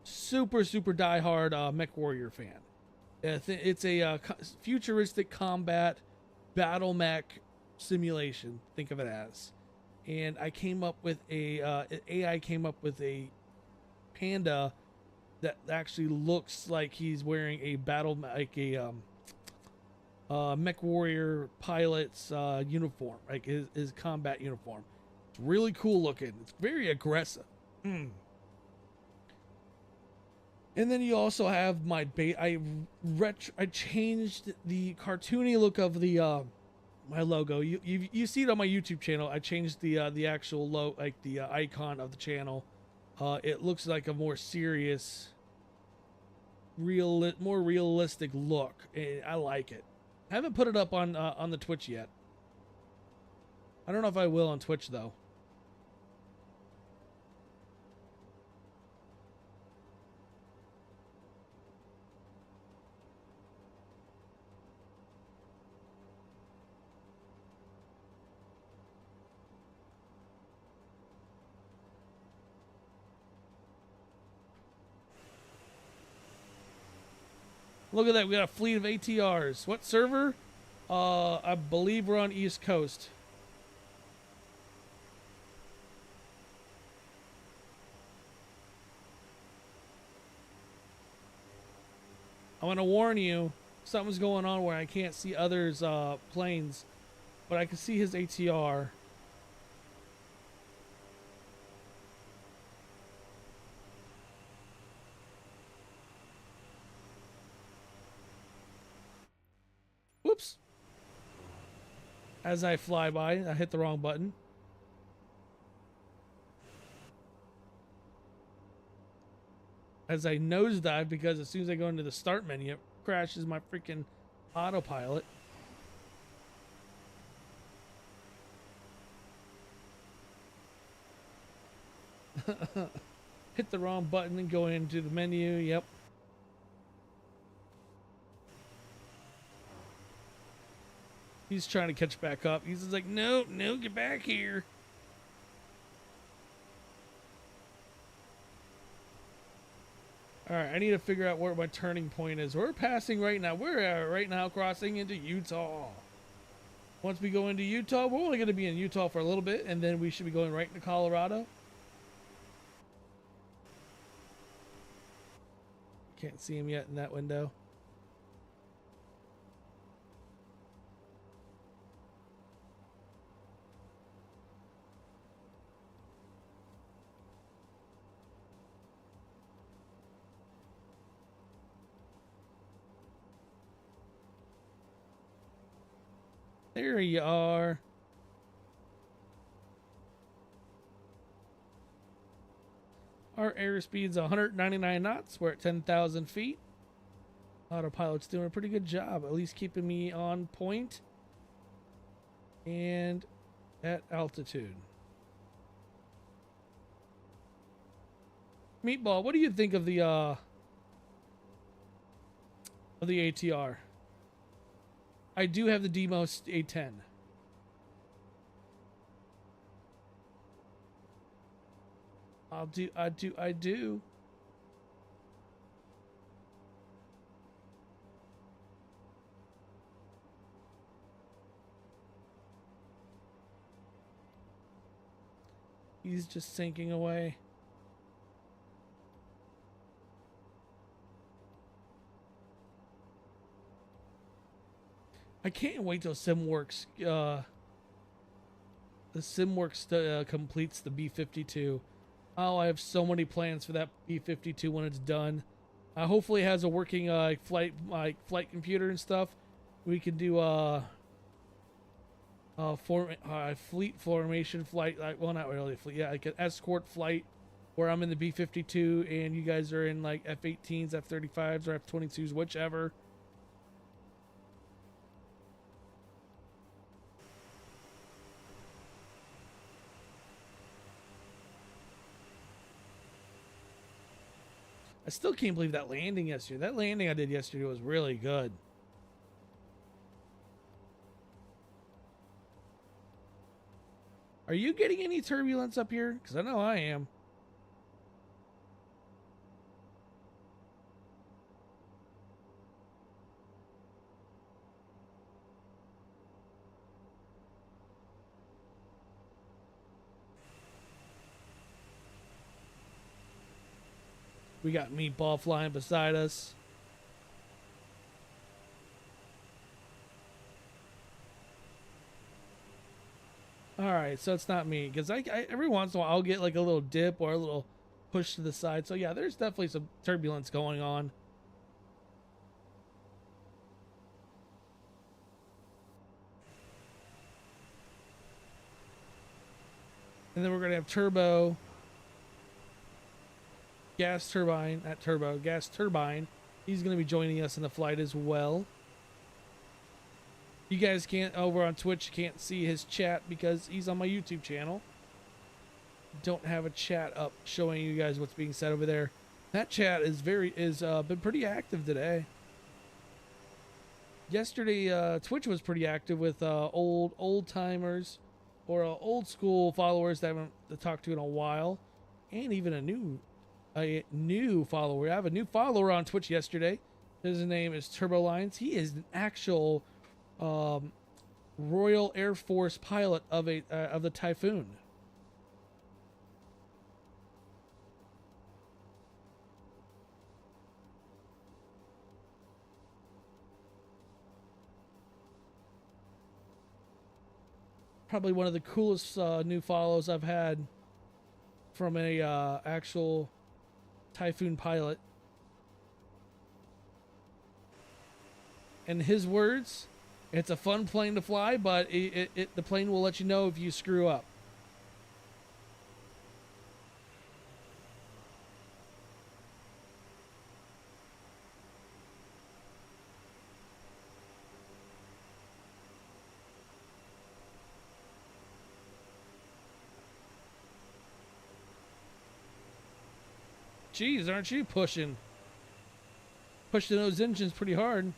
Speaker 1: super diehard Mech Warrior fan. It's a futuristic combat battle mech simulation. Think of it as. And I came up with AI came up with a panda that actually looks like he's wearing a Mech Warrior pilot's uniform, like his combat uniform. It's really cool looking. It's very aggressive. And then you also have my I changed the cartoony look of the my logo. You see it on my YouTube channel. I changed the actual like the icon of the channel. It looks like a more serious, more realistic look. I like it. I haven't put it up on the Twitch yet. I don't know if I will on Twitch though. Look at that. We got a fleet of ATRs. What server? I believe we're on East Coast. I want to warn you, something's going on where I can't see others' planes, but I can see his ATR. Whoops. As I fly by, I hit the wrong button. As I nosedive, because as soon as I go into the start menu, it crashes my freaking autopilot. Hit the wrong button and go into the menu. Yep. He's trying to catch back up. He's just like, no, get back here. All right, I need to figure out where my turning point is. We're passing right now. We're right now crossing into Utah. Once we go into Utah, we're only going to be in Utah for a little bit, and then we should be going right into Colorado. Can't see him yet in that window. There you are. Our airspeed's 199 knots. We're at 10,000 feet. Autopilot's doing a pretty good job, at least keeping me on point and at altitude. Meatball, what do you think of the ATR? I do have the Demos A10. I do. He's just sinking away. I can't wait till SimWorks completes the B-52. Oh, I have so many plans for that B-52 when it's done. Hopefully it has a working flight computer and stuff. We can do fleet formation flight, well, not really fleet, yeah, like an escort flight where I'm in the B-52 and you guys are in like F-18s, F-35s, or F-22s, whichever. I still can't believe that landing yesterday. That landing I did yesterday was really good. Are you getting any turbulence up here? Because I know I am. We got Meatball flying beside us. All right, so it's not me, because I every once in a while I'll get like a little dip or a little pushed to the side. So yeah, there's definitely some turbulence going on. And then we're gonna have turbo, gas turbine, not turbo, gas turbine. He's gonna be joining us in the flight as well. You guys can't, over on Twitch, can't see his chat because he's on my YouTube channel. Don't have a chat up showing you guys what's being said over there. That chat is been pretty active today. Yesterday, Twitch was pretty active with old timers or old school followers that I haven't talked to in a while, and even a new follower. I have a new follower on Twitch yesterday. His name is Turbo Lines. He is an actual Royal Air Force pilot of the Typhoon. Probably one of the coolest new follows I've had from a actual Typhoon pilot. In his words, it's a fun plane to fly, but the plane will let you know if you screw up. Jeez, aren't you pushing those engines pretty hard?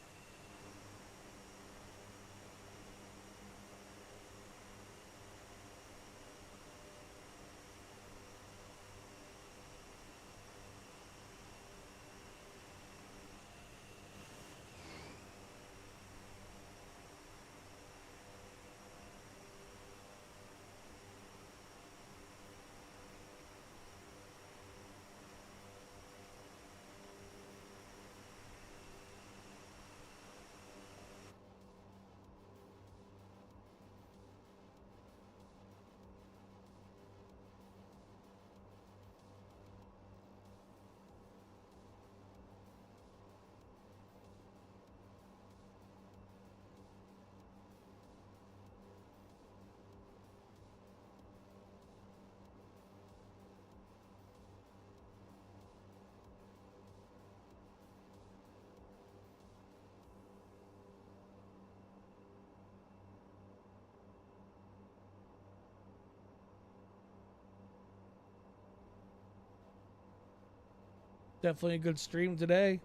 Speaker 1: Definitely a good stream today.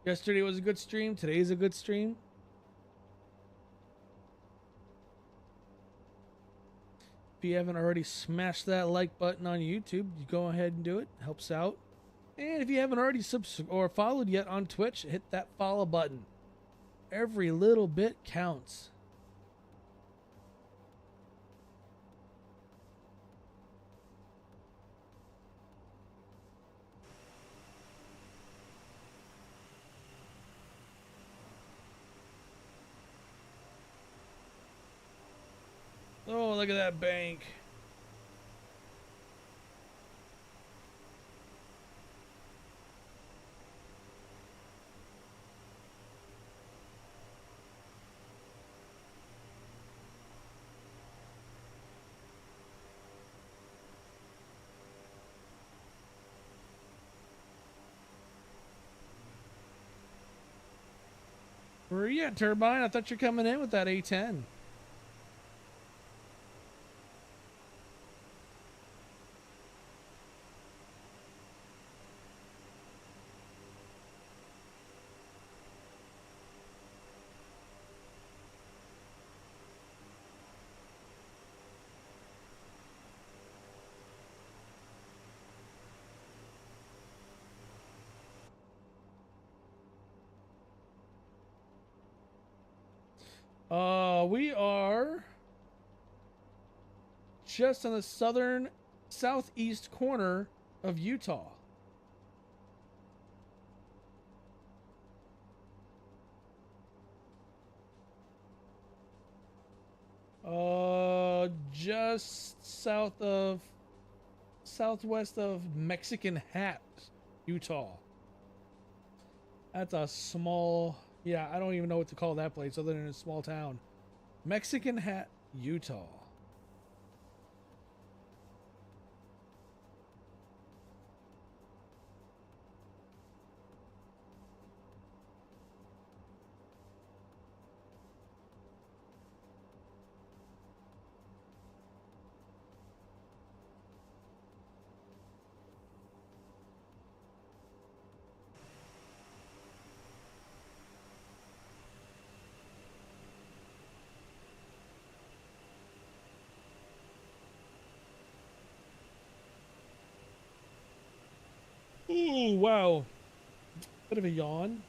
Speaker 1: Yesterday was a good stream. Today's a good stream. If you haven't already smashed that like button on YouTube, you go ahead and do it. Helps out. And if you haven't already or followed yet on Twitch, hit that follow button. Every little bit counts. Oh, look at that bank. Where are you at, Turbine? I thought you're coming in with that A10. We are just on the southeast corner of Utah. just southwest of Mexican Hat, Utah. That's a small, yeah, I don't even know what to call that place other than a small town. Mexican Hat, Utah. Ooh, wow. Bit of a yawn.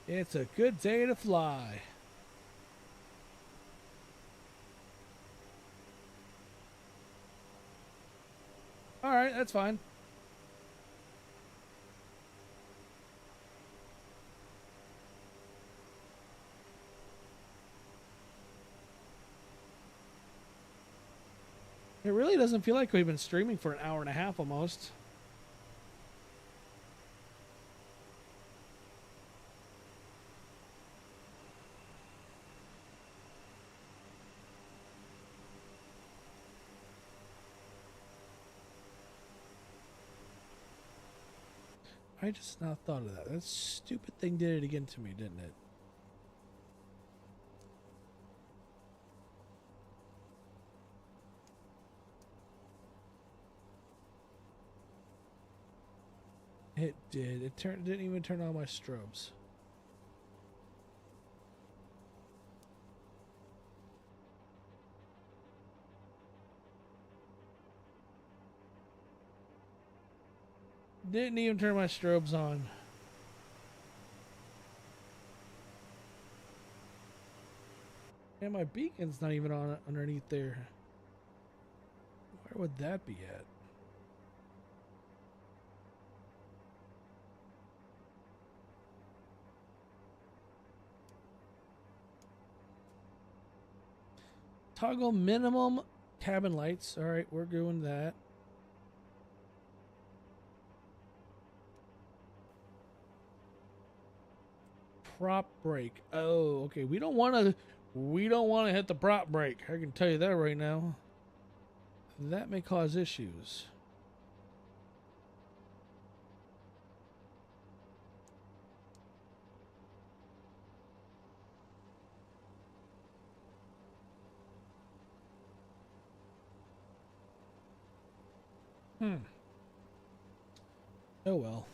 Speaker 1: It's a good day to fly. All right, that's fine. It really doesn't feel like we've been streaming for an hour and a half almost. I just not thought of that. That stupid thing did it again to me, didn't it? It did. It didn't even turn on my strobes. Didn't even turn my strobes on. And my beacon's not even on underneath there. Where would that be at? Toggle minimum cabin lights. All right, we're doing that. Prop brake. Oh, okay. We don't want to hit the prop brake. I can tell you that right now. That may cause issues. Oh well.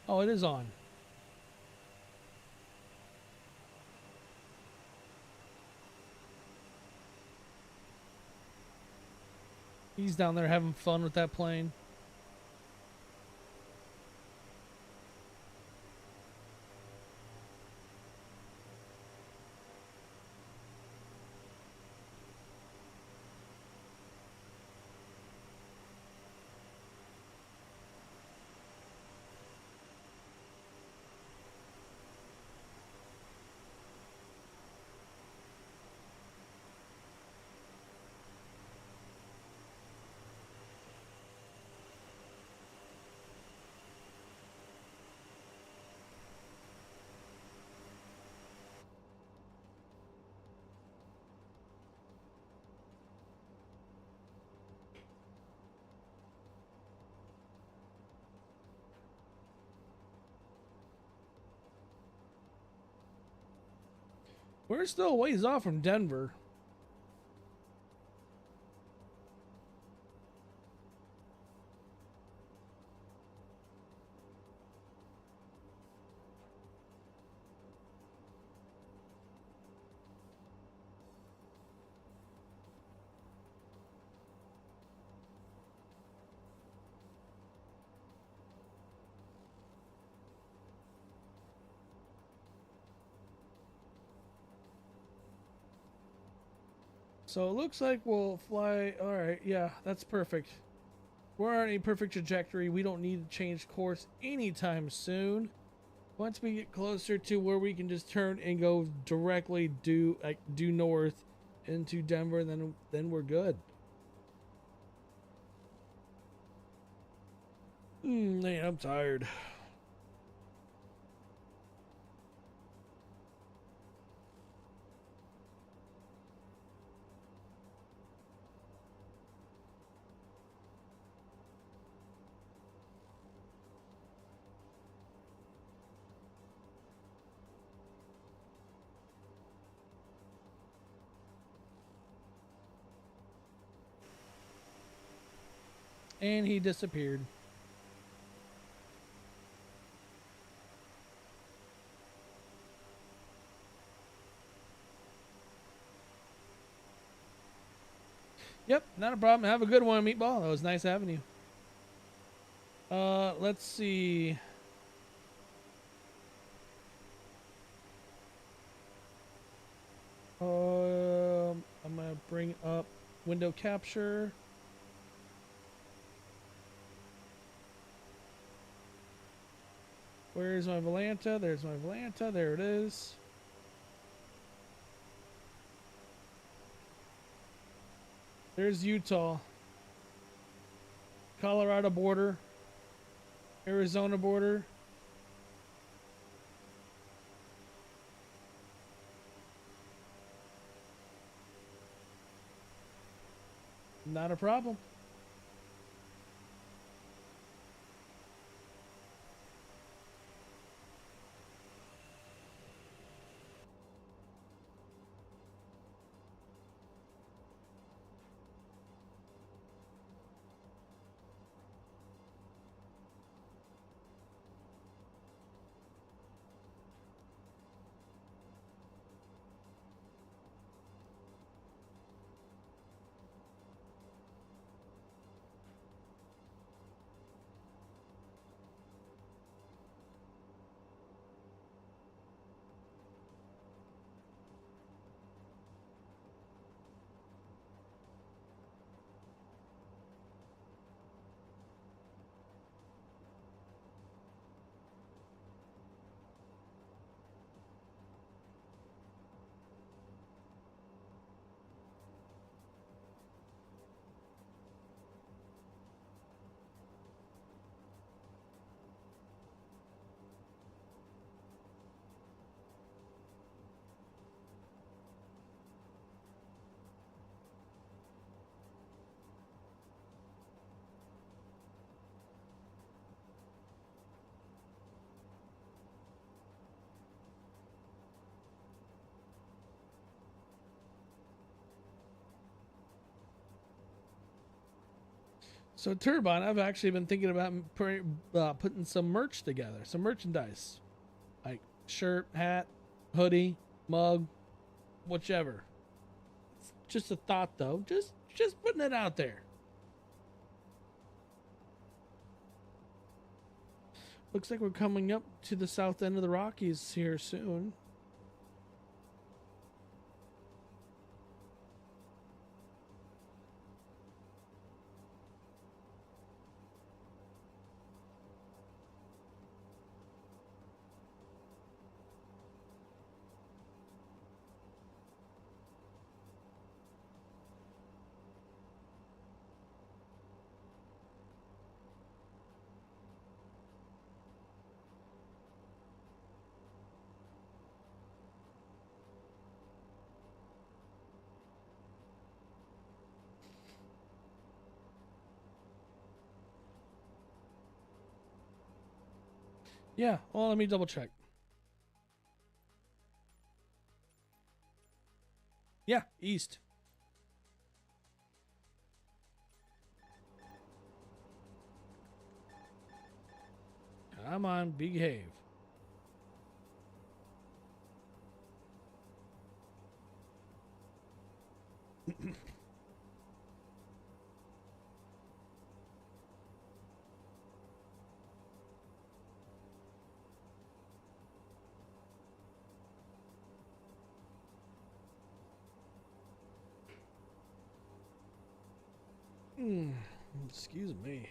Speaker 1: Oh, it is on. He's down there having fun with that plane. We're still a ways off from Denver. So it looks like we'll fly. All right, yeah, that's perfect. We're on a perfect trajectory. We don't need to change course anytime soon. Once we get closer to where we can just turn and go directly due north into Denver, then we're good. Man, I'm tired. And he disappeared. Yep, not a problem. Have a good one, Meatball. That was nice having you. Let's see. I'm gonna bring up window capture. Where's my Volanta? There's my Volanta. There it is. There's Utah. Colorado border. Arizona border. Not a problem. So Turbine, I've actually been thinking about putting some merch together, some merchandise, like shirt, hat, hoodie, mug, whichever. It's just a thought, though. Just putting it out there. Looks like we're coming up to the south end of the Rockies here soon. Yeah, well, let me double check. Yeah, east. Come on, behave. Excuse me.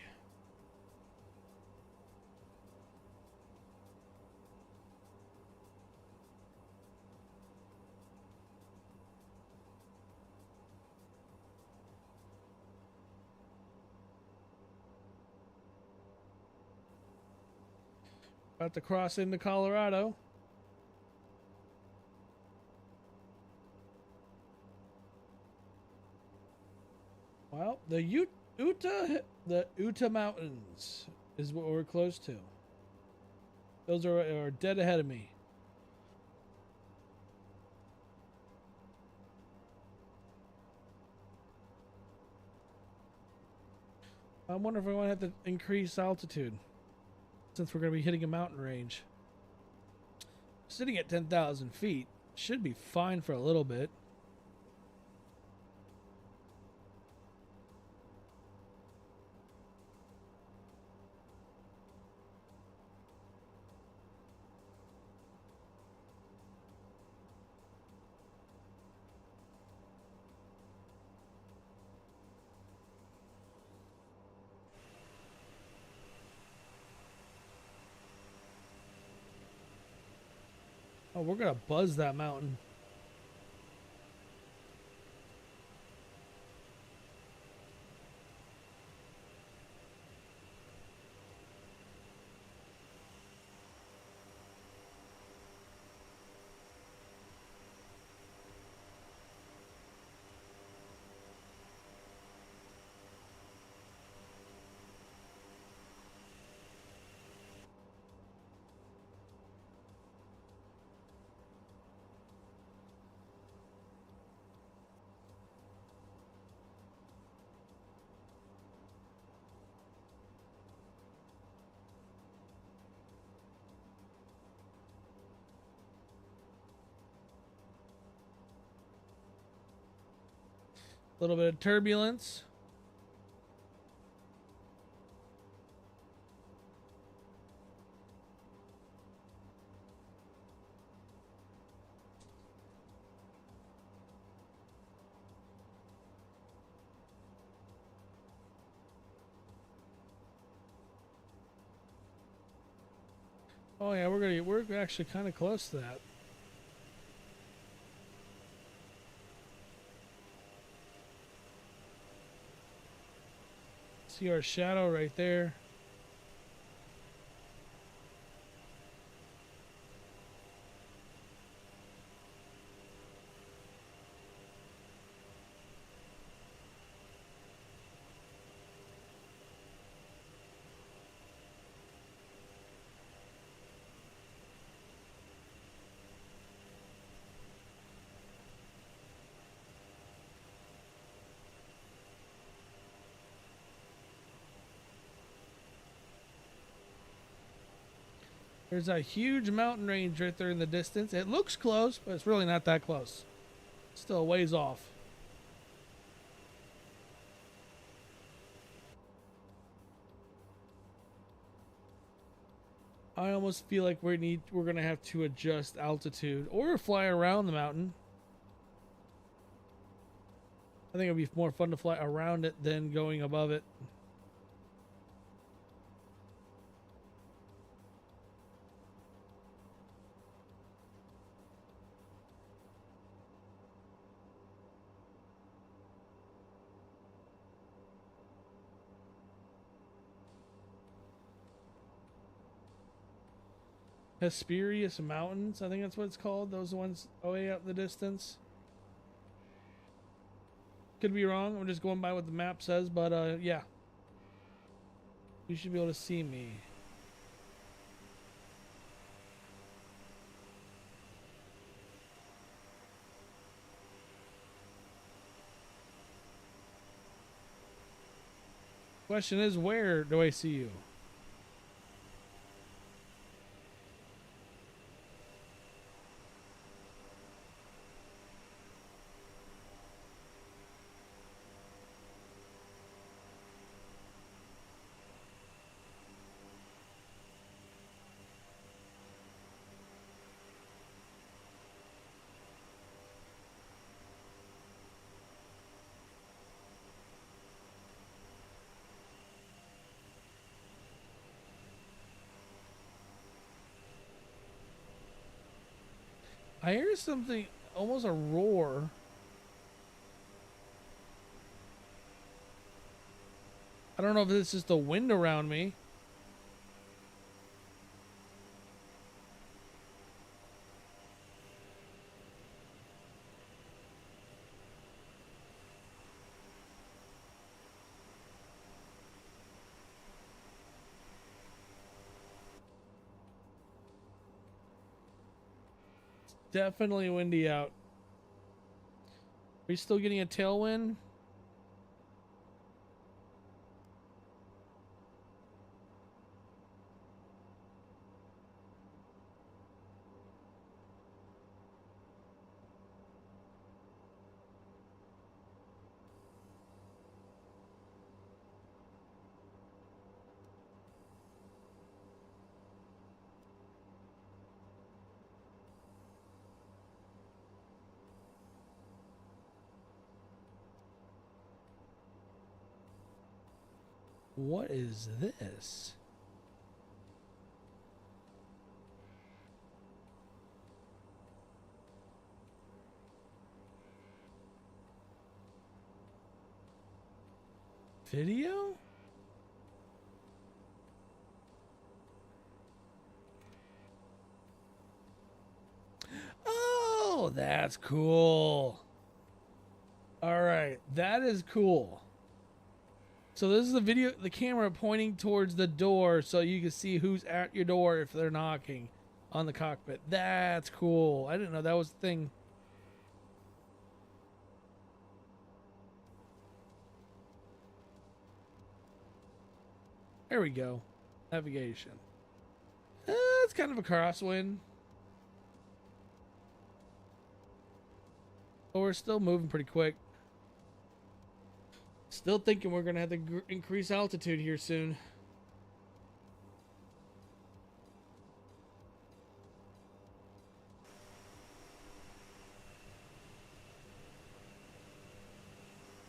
Speaker 1: About to cross into Colorado. Well, the Utah Mountains is what we're close to. Those are dead ahead of me. I wonder if I want to have to increase altitude since we're going to be hitting a mountain range. Sitting at 10,000 feet should be fine for a little bit. Oh, we're going to buzz that mountain. A little bit of turbulence. Oh yeah, we're actually kind of close to that. See our shadow right there. There's a huge mountain range right there in the distance. It looks close, but it's really not that close. Still a ways off. I almost feel like we're gonna have to adjust altitude or fly around the mountain. I think it'd be more fun to fly around it than going above it. Hesperious Mountains, I think that's what it's called. Those ones way out in the distance. Could be wrong. I'm just going by what the map says, but yeah. You should be able to see me. Question is, where do I see you? I hear something, almost a roar. I don't know if this is the wind around me. Definitely windy out. Are you still getting a tailwind? What is this? Video? Oh, that's cool. All right, that is cool. So this is the video, the camera pointing towards the door so you can see who's at your door if they're knocking on the cockpit. That's cool. I didn't know that was the thing. There we go. Navigation. It's kind of a crosswind. But we're still moving pretty quick. Still thinking we're going to have to increase altitude here soon.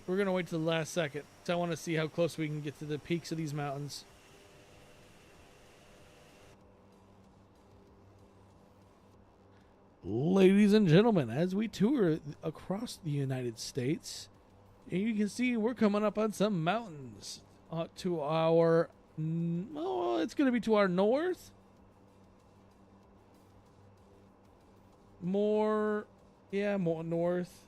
Speaker 1: We're going to wait till the last second. So I want to see how close we can get to the peaks of these mountains. Ladies and gentlemen, as we tour across the United States, you can see we're coming up on some mountains to our, oh, it's going to be to our north. More north.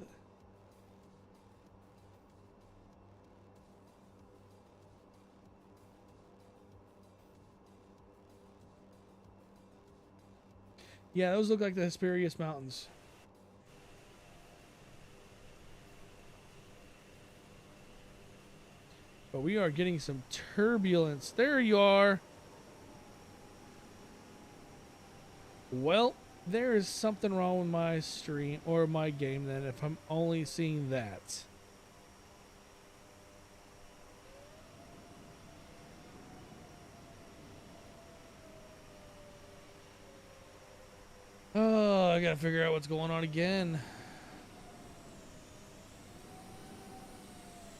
Speaker 1: Yeah, those look like the Hesperius Mountains. But we are getting some turbulence. There you are. Well, there is something wrong with my stream or my game then if I'm only seeing that. Oh, I gotta figure out what's going on again.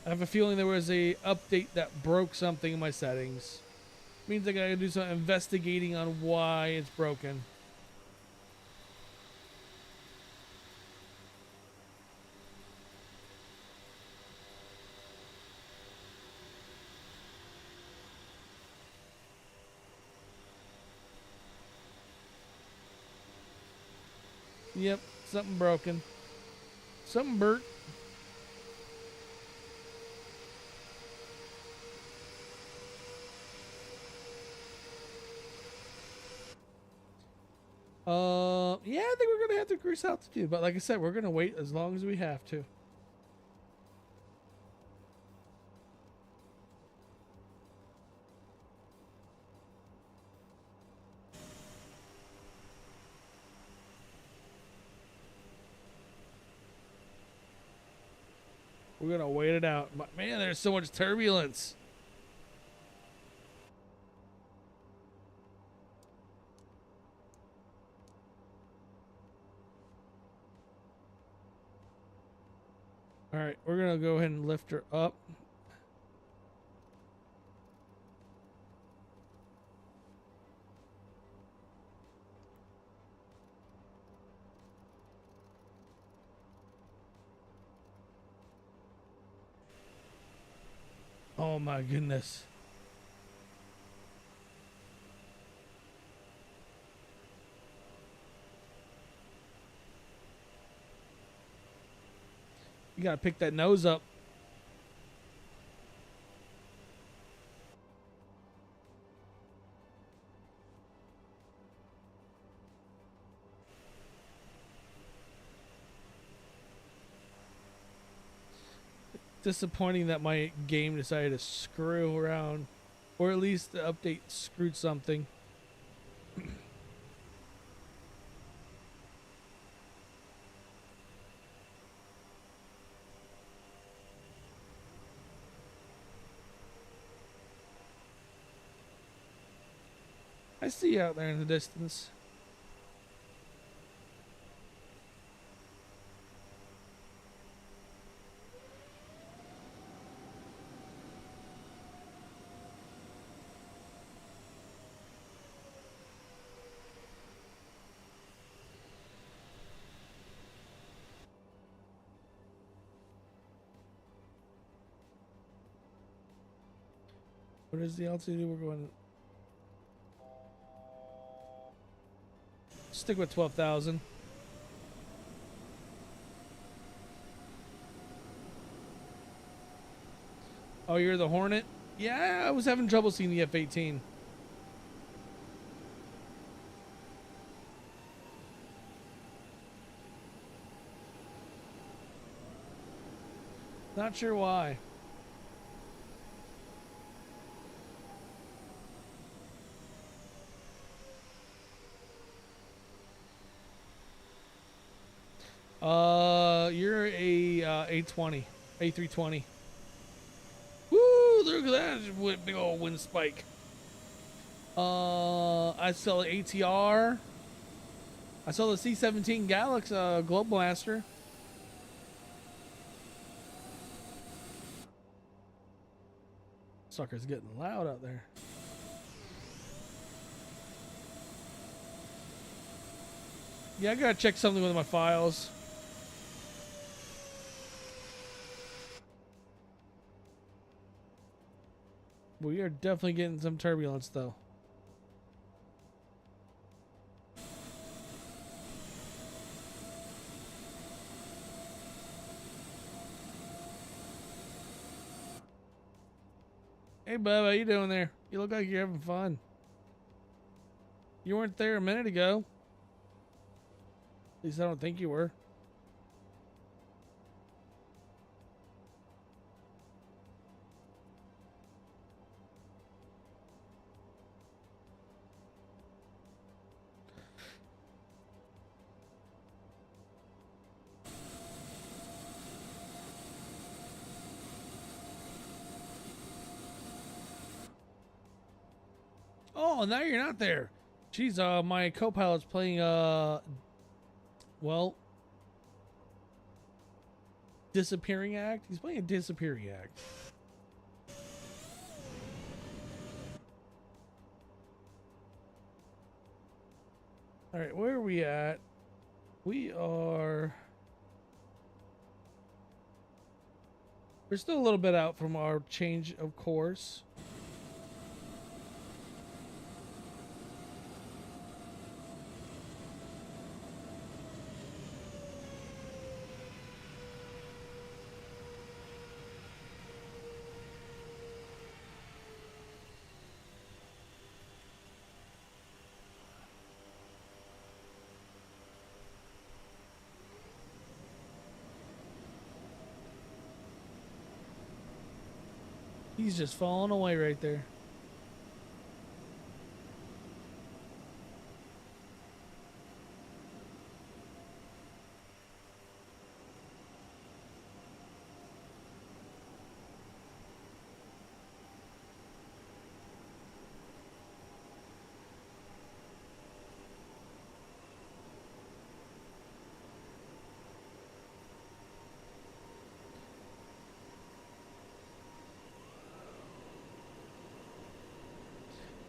Speaker 1: I have a feeling there was a update that broke something in my settings. Means I gotta do some investigating on why it's broken. Yep, something broken. Something burnt. Yeah, I think we're gonna have to increase altitude, but like I said, we're gonna wait as long as we have to. We're gonna wait it out. Man, there's so much turbulence. All right, we're gonna go ahead and lift her up. Oh my goodness. You gotta pick that nose up. Disappointing that my game decided to screw around, or at least the update screwed something. I see you out there in the distance. What is the altitude we're going? Stick with 12,000. Oh, you're the Hornet? Yeah, I was having trouble seeing the F-18. Not sure why. You're a A20, A320. Woo! Look at that big old wind spike. I saw the ATR. I saw the C-17 Galaxy Globe Blaster. Sucker's getting loud out there. Yeah, I gotta check something with my files. We are definitely getting some turbulence, though. Hey, bub, how you doing there? You look like you're having fun. You weren't there a minute ago. At least I don't think you were. Oh, now you're not there. Jeez, my co-pilot's playing, well, disappearing act. He's playing a disappearing act. All right, where are we at? We are... We're still a little bit out from our change of course. He's just falling away right there.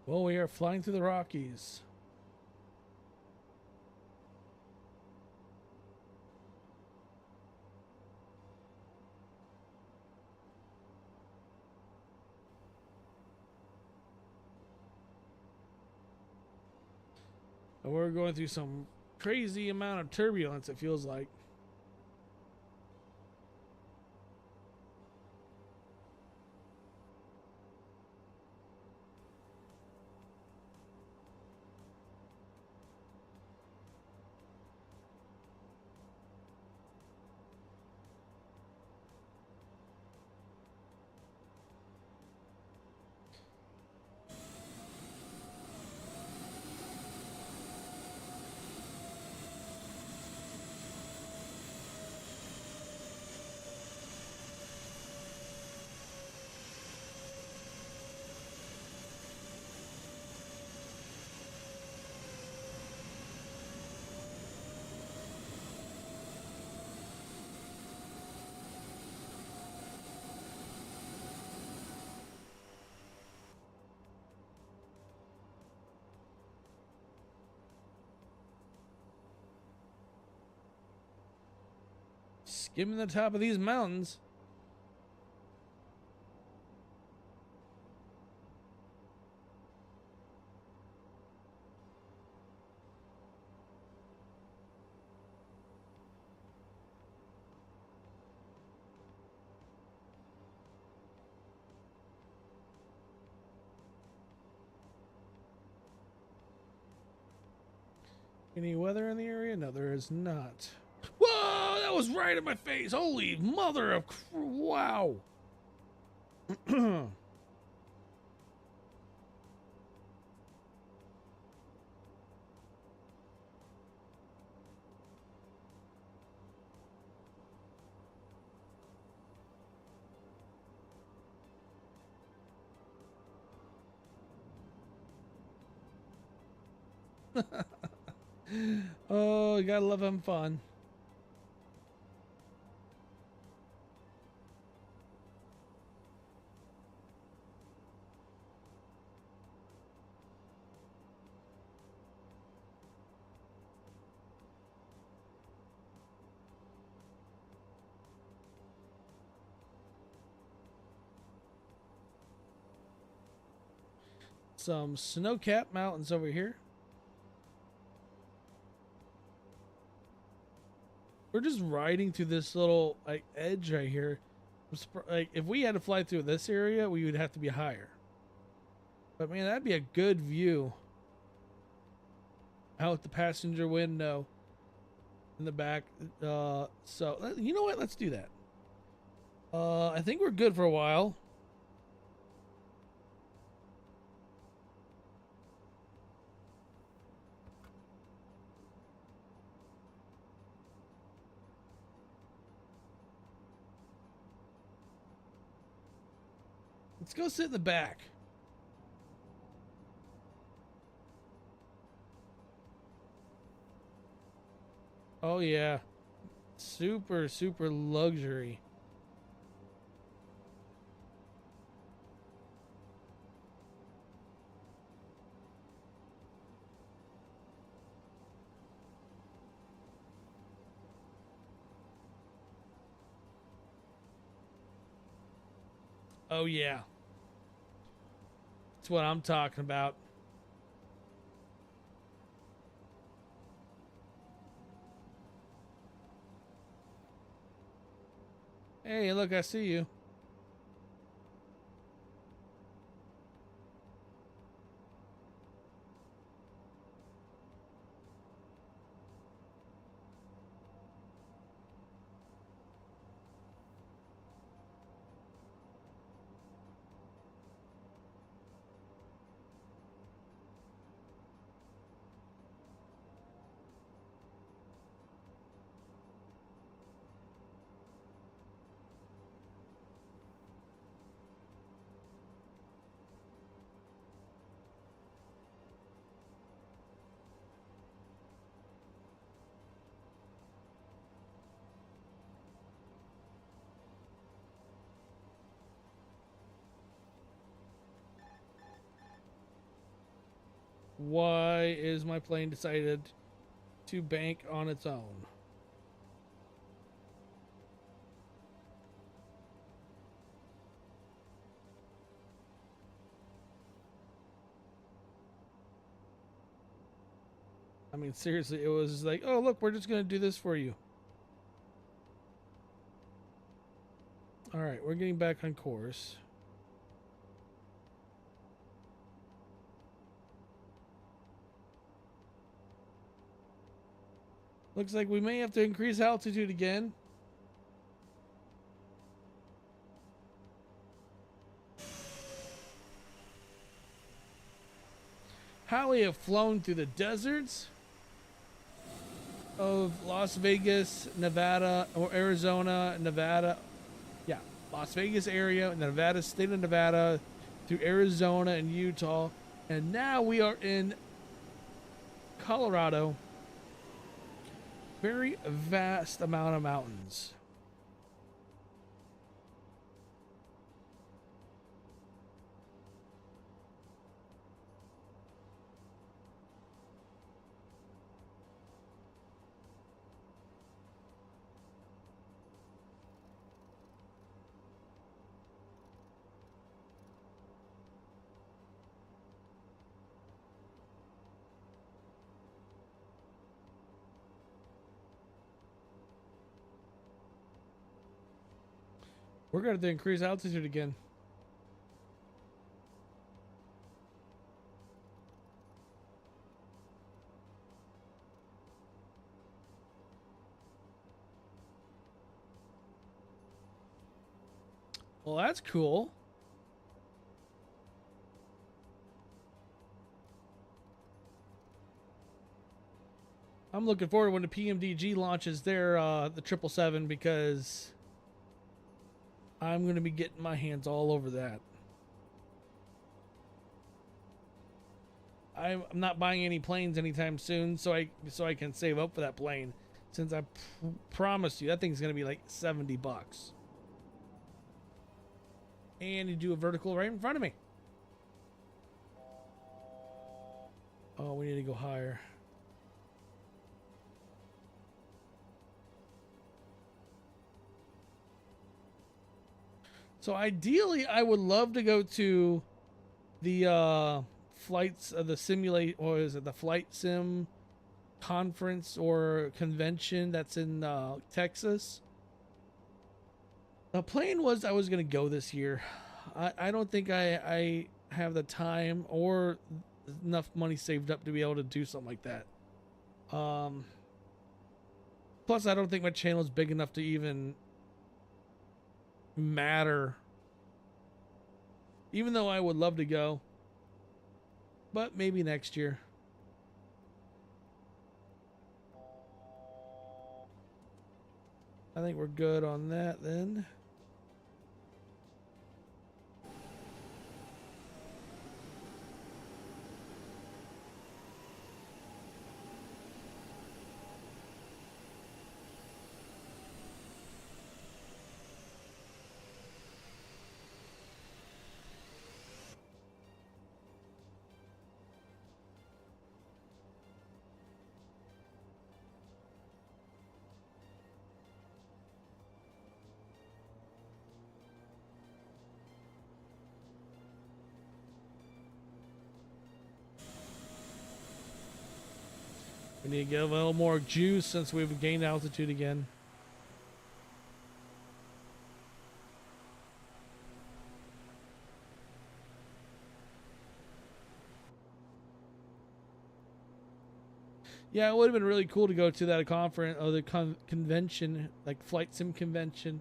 Speaker 1: Well, we are flying through the Rockies. And we're going through some crazy amount of turbulence, it feels like. Skimming the top of these mountains. Any weather in the area? No, there is not. Whoa, that was right in my face. Holy mother of wow. Oh, you gotta love having fun. Some snow-capped mountains over here. We're just riding through this little like edge right here. Like if we had to fly through this area, we would have to be higher. But man, that'd be a good view. Out the passenger window in the back. So you know what? Let's do that. I think we're good for a while. Let's go sit in the back. Oh yeah. Super, super luxury. Oh yeah. That's what I'm talking about. Hey, look, I see you. Why is my plane decided to bank on its own? I mean, seriously, it was like, oh, look, we're just going to do this for you. All right, we're getting back on course. Looks like we may have to increase altitude again. How we have flown through the deserts of Las Vegas, Nevada, or Arizona, Nevada. Yeah, Las Vegas area, Nevada, state of Nevada, through Arizona and Utah. And now we are in Colorado. Very vast amount of mountains. We're going to increase altitude again. Well, that's cool. I'm looking forward when the PMDG launches their the 777 because I'm going to be getting my hands all over that. I'm not buying any planes anytime soon, so I can save up for that plane, since I promised you that thing's going to be like $70. And you do a vertical right in front of me. Oh, we need to go higher. So ideally, I would love to go to the flights of the simulate, or is it the flight sim conference or convention that's in Texas. The plan was I was going to go this year. I don't think I have the time or enough money saved up to be able to do something like that. Plus, I don't think my channel is big enough to even matter. Even though I would love to go. But maybe next year. I think we're good on that then. We need to get a little more juice since we've gained altitude again. Yeah, it would have been really cool to go to that conference or the convention, like flight sim convention.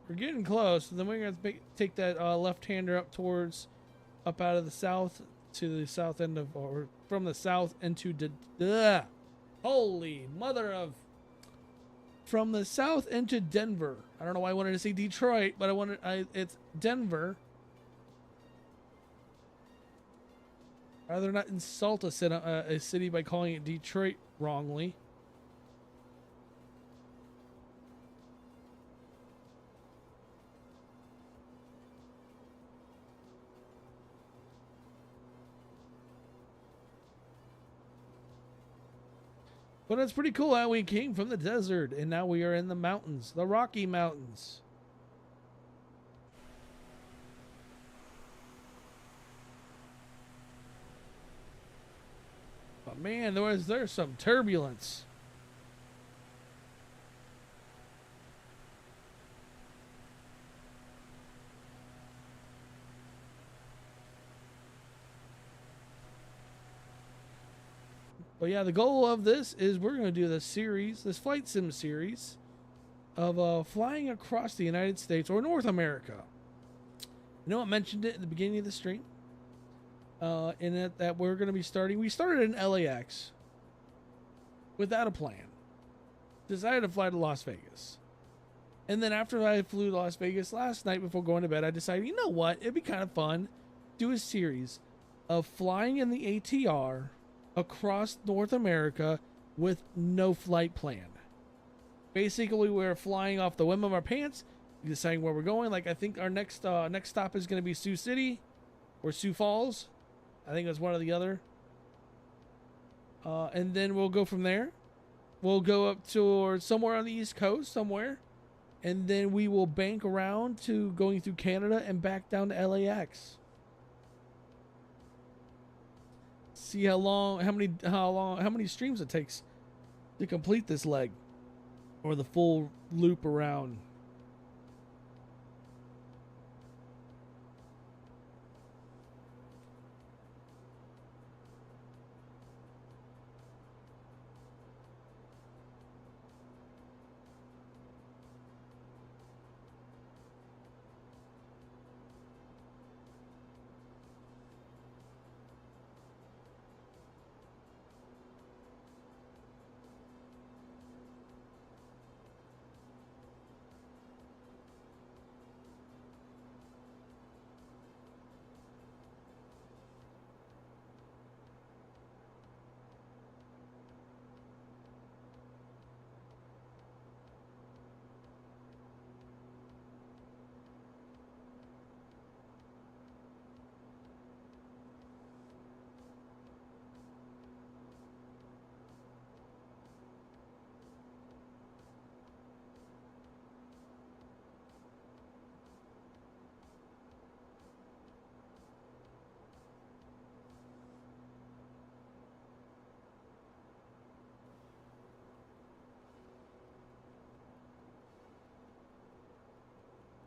Speaker 1: We're getting close. And then we're going to take that left-hander up out of the south to the south end of, or from the south into the, holy mother of, from the south into Denver. I don't know why I wanted to say Detroit, but it's Denver. I'd rather not insult a city by calling it Detroit wrongly. But it's pretty cool how we came from the desert and now we are in the mountains, the Rocky Mountains. But man, there's some turbulence. But yeah, the goal of this is we're going to do this flight sim series of flying across the United States or North America. You know, I mentioned it at the beginning of the stream. That we're going to be starting. We started in LAX without a plan. Decided to fly to Las Vegas. And then after I flew to Las Vegas last night before going to bed, I decided, you know what? It'd be kind of fun. Do a series of flying in the ATR across North America with no flight plan. Basically, we're flying off the whim of our pants, deciding where we're going. Like, I think our next stop is going to be Sioux City or Sioux Falls. I think it's one or the other. And then we'll go from there. We'll go up to somewhere on the East Coast, somewhere. And then we will bank around to going through Canada and back down to LAX. See how many streams it takes to complete this leg or the full loop around.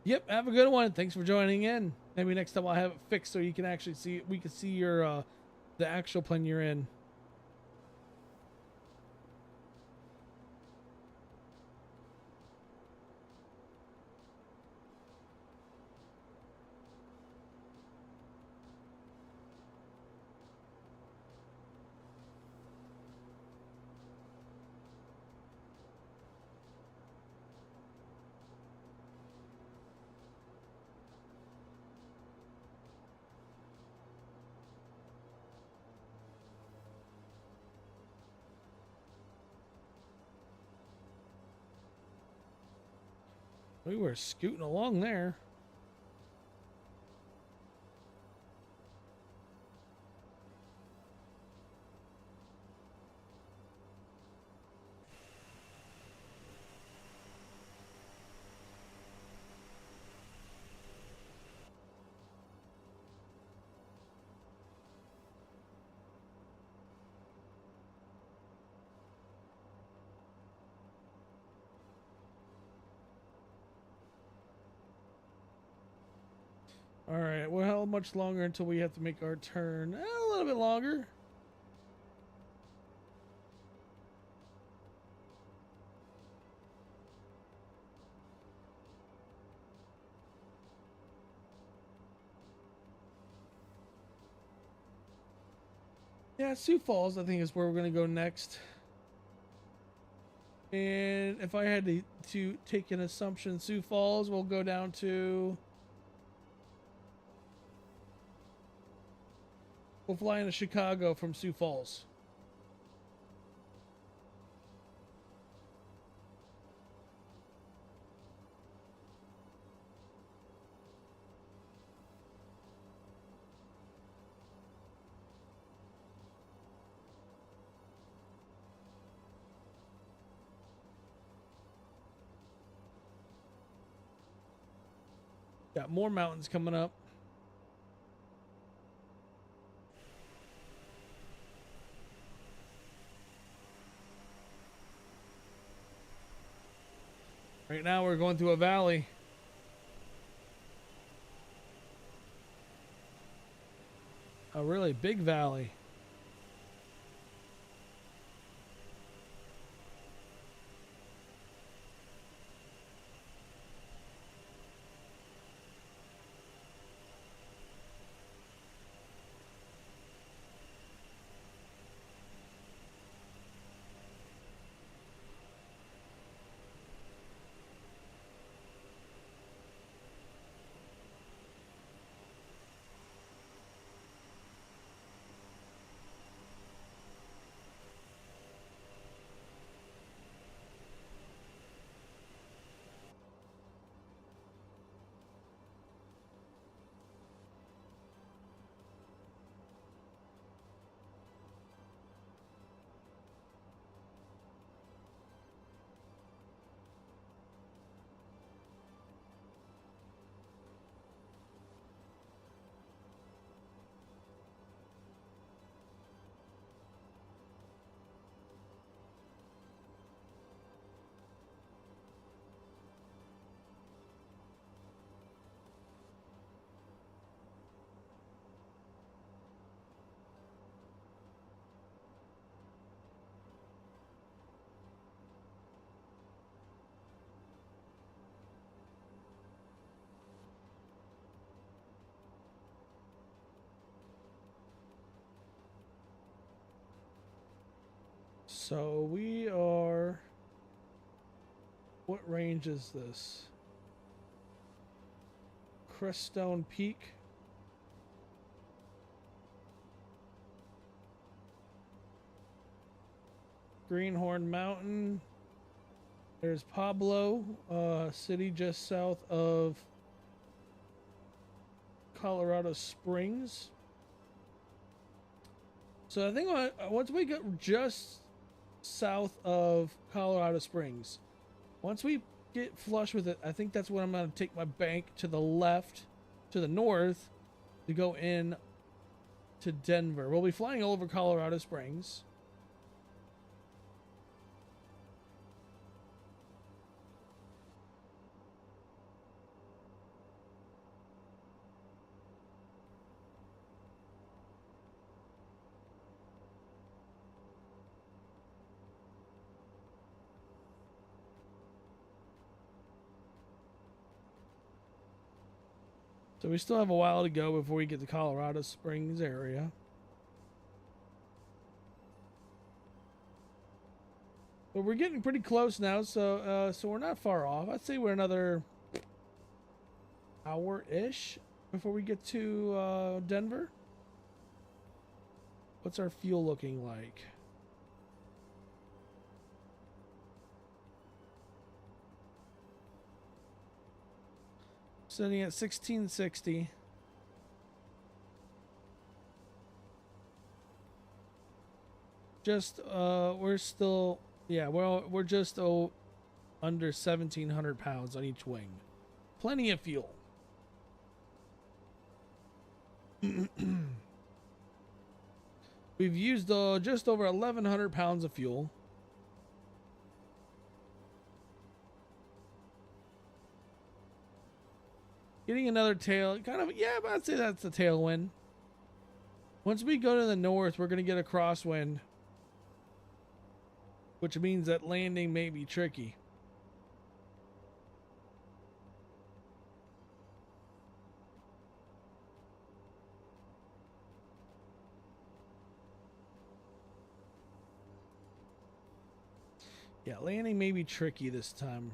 Speaker 1: Yep, have a good one. Thanks for joining in. Maybe next time I'll have it fixed so you can actually see. We can see your the actual plane you're in. We were scooting along there. All right, well, how much longer until we have to make our turn? A little bit longer. Yeah, Sioux Falls, I think, is where we're going to go next. And if I had to take an assumption, Sioux Falls will go down to... We'll fly into Chicago from Sioux Falls. Got more mountains coming up. Right now we're going through a valley. A really big valley. So we are... What range is this? Creststone Peak. Greenhorn Mountain. There's Pablo, city just south of Colorado Springs. So I think once we get just south of Colorado Springs, once we get flush with it, I think that's when I'm going to take my bank to the left, to the north, to go in to Denver. We'll be flying over Colorado Springs. So we still have a while to go before we get to Colorado Springs area. But we're getting pretty close now, so we're not far off. I'd say we're another hour-ish before we get to Denver. What's our fuel looking like? Sitting at 1660. Just we're still, yeah, we're just under 1,700 pounds on each wing. Plenty of fuel. We've used just over 1,100 pounds of fuel. Getting another tail, kind of, yeah, but I'd say that's a tailwind. Once we go to the north, we're going to get a crosswind, which means that landing may be tricky. Yeah, landing may be tricky this time.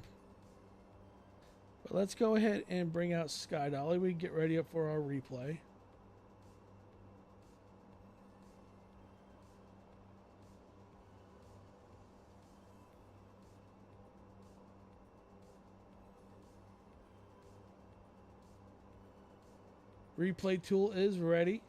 Speaker 1: But let's go ahead and bring out Sky Dolly. We get ready up for our replay. Replay tool is ready.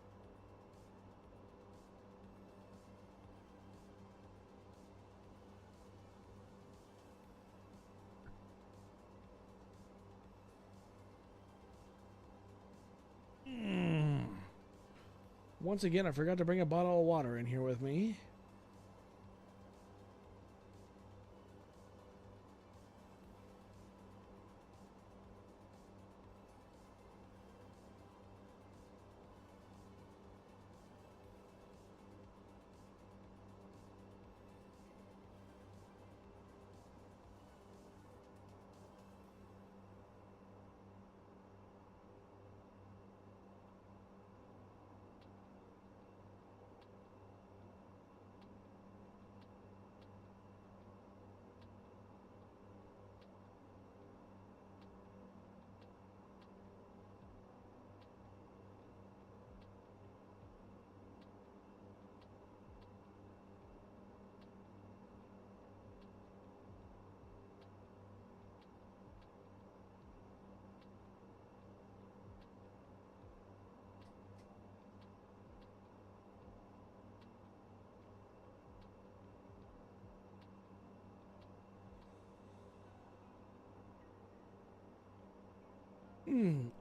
Speaker 1: Once again, I forgot to bring a bottle of water in here with me.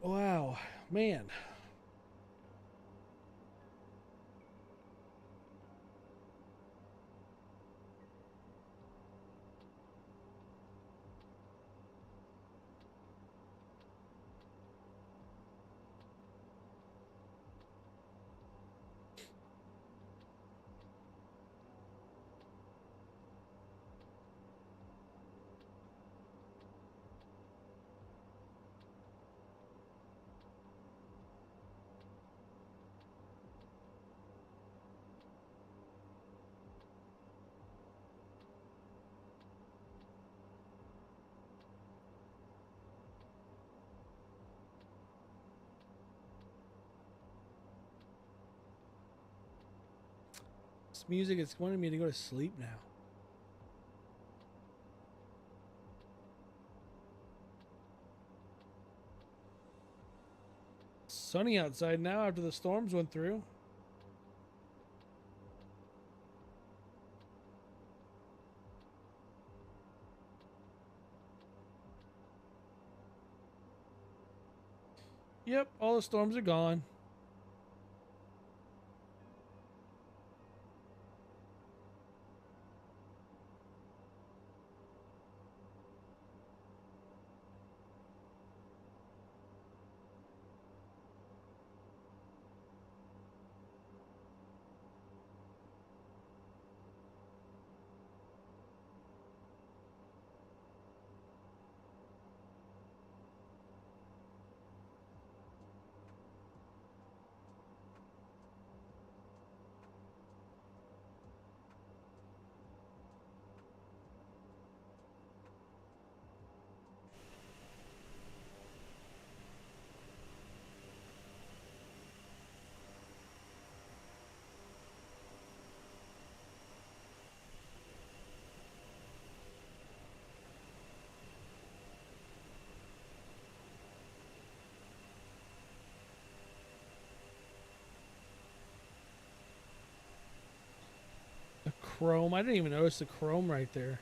Speaker 1: Wow, man. This music is wanting me to go to sleep now. Sunny outside now after the storms went through. Yep, all the storms are gone. The chrome. I didn't even notice the chrome right there.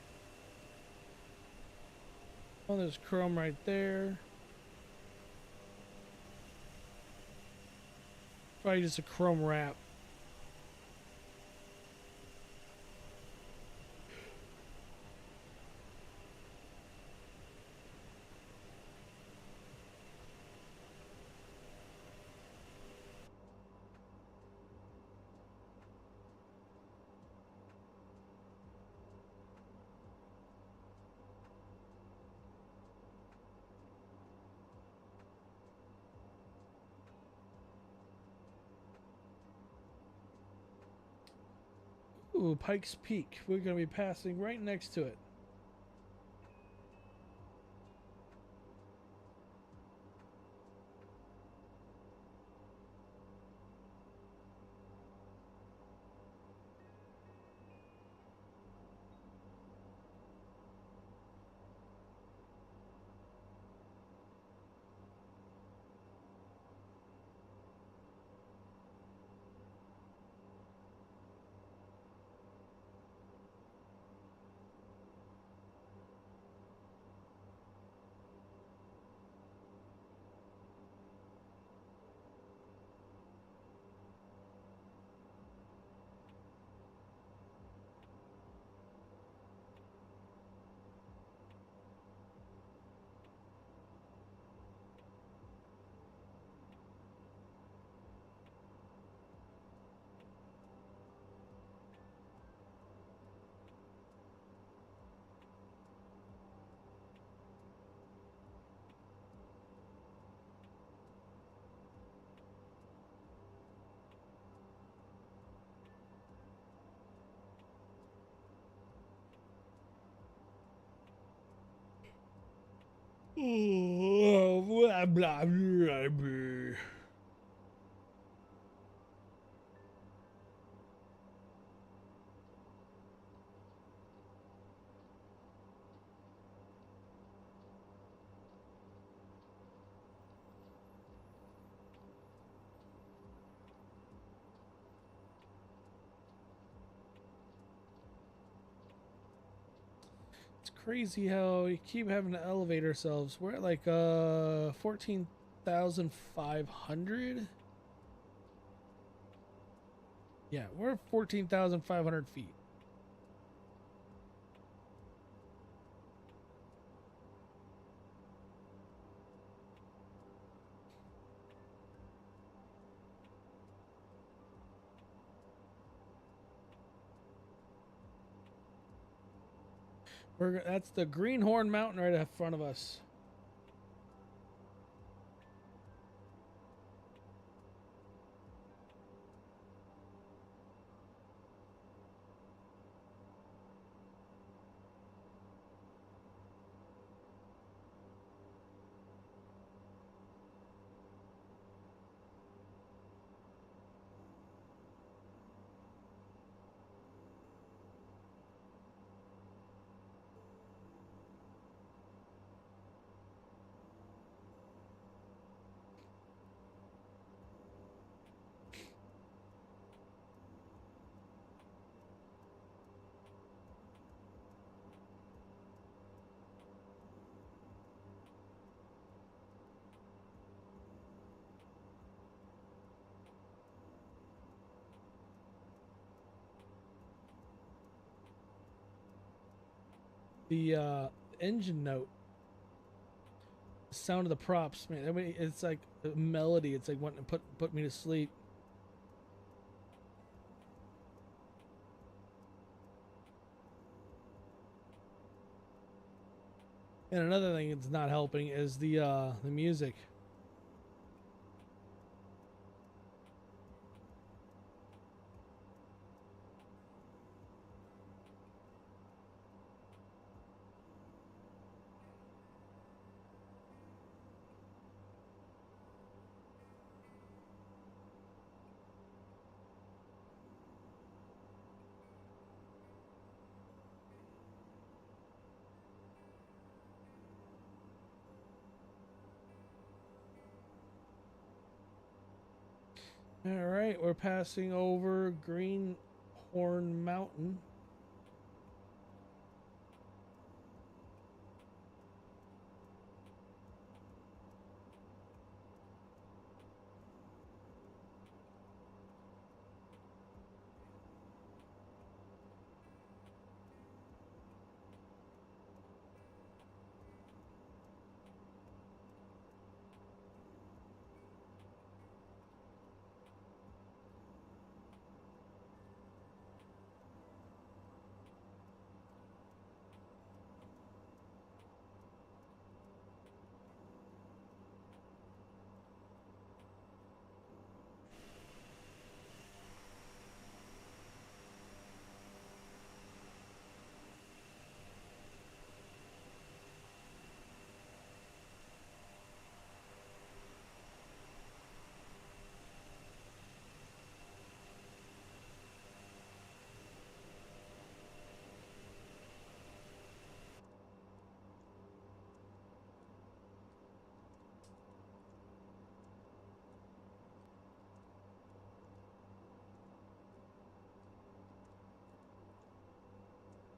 Speaker 1: Oh, there's chrome right there. Probably just a chrome wrap. Ooh, Pikes Peak. We're going to be passing right next to it. Blah, blah, blah, blah. It's crazy how we keep having to elevate ourselves. We're at like 14,500. Yeah, we're at 14,500 feet. That's the Greenhorn Mountain right in front of us. The engine note, the sound of the props, man. I mean, it's like a melody. It's like wanting to put me to sleep. And another thing that's not helping is the music. All right, we're passing over Greenhorn Mountain.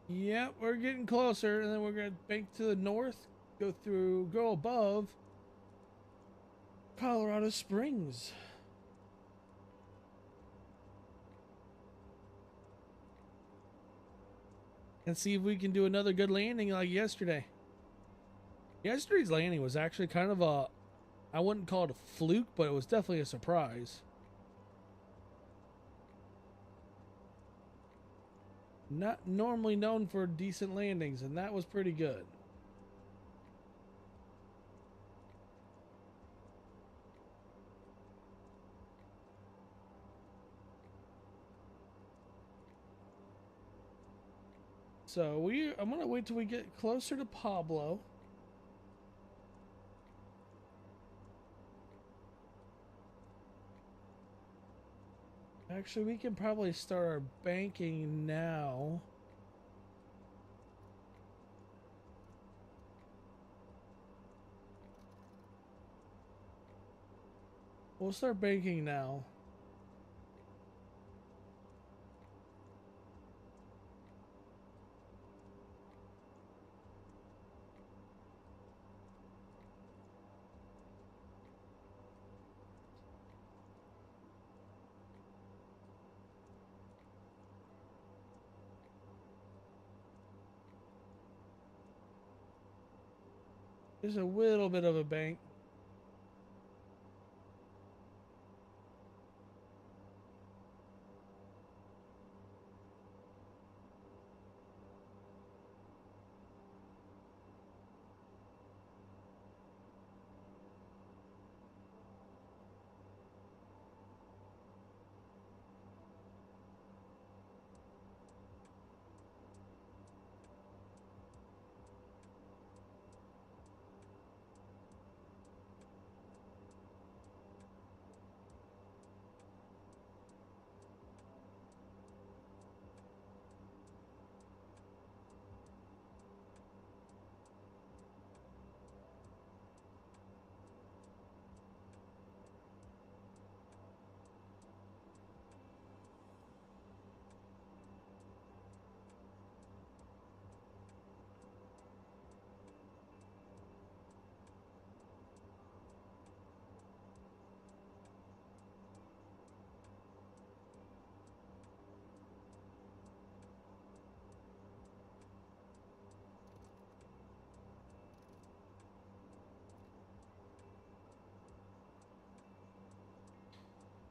Speaker 1: Yep, we're getting closer, and then we're gonna bank to the north, go above Colorado Springs. And see if we can do another good landing like yesterday. Yesterday's landing was actually kind of I wouldn't call it a fluke, but it was definitely a surprise. Not normally known for decent landings, and that was pretty good. So I'm gonna wait till we get closer to Pablo. Actually, we can probably start our banking now. We'll start banking now. There's a little bit of a bank.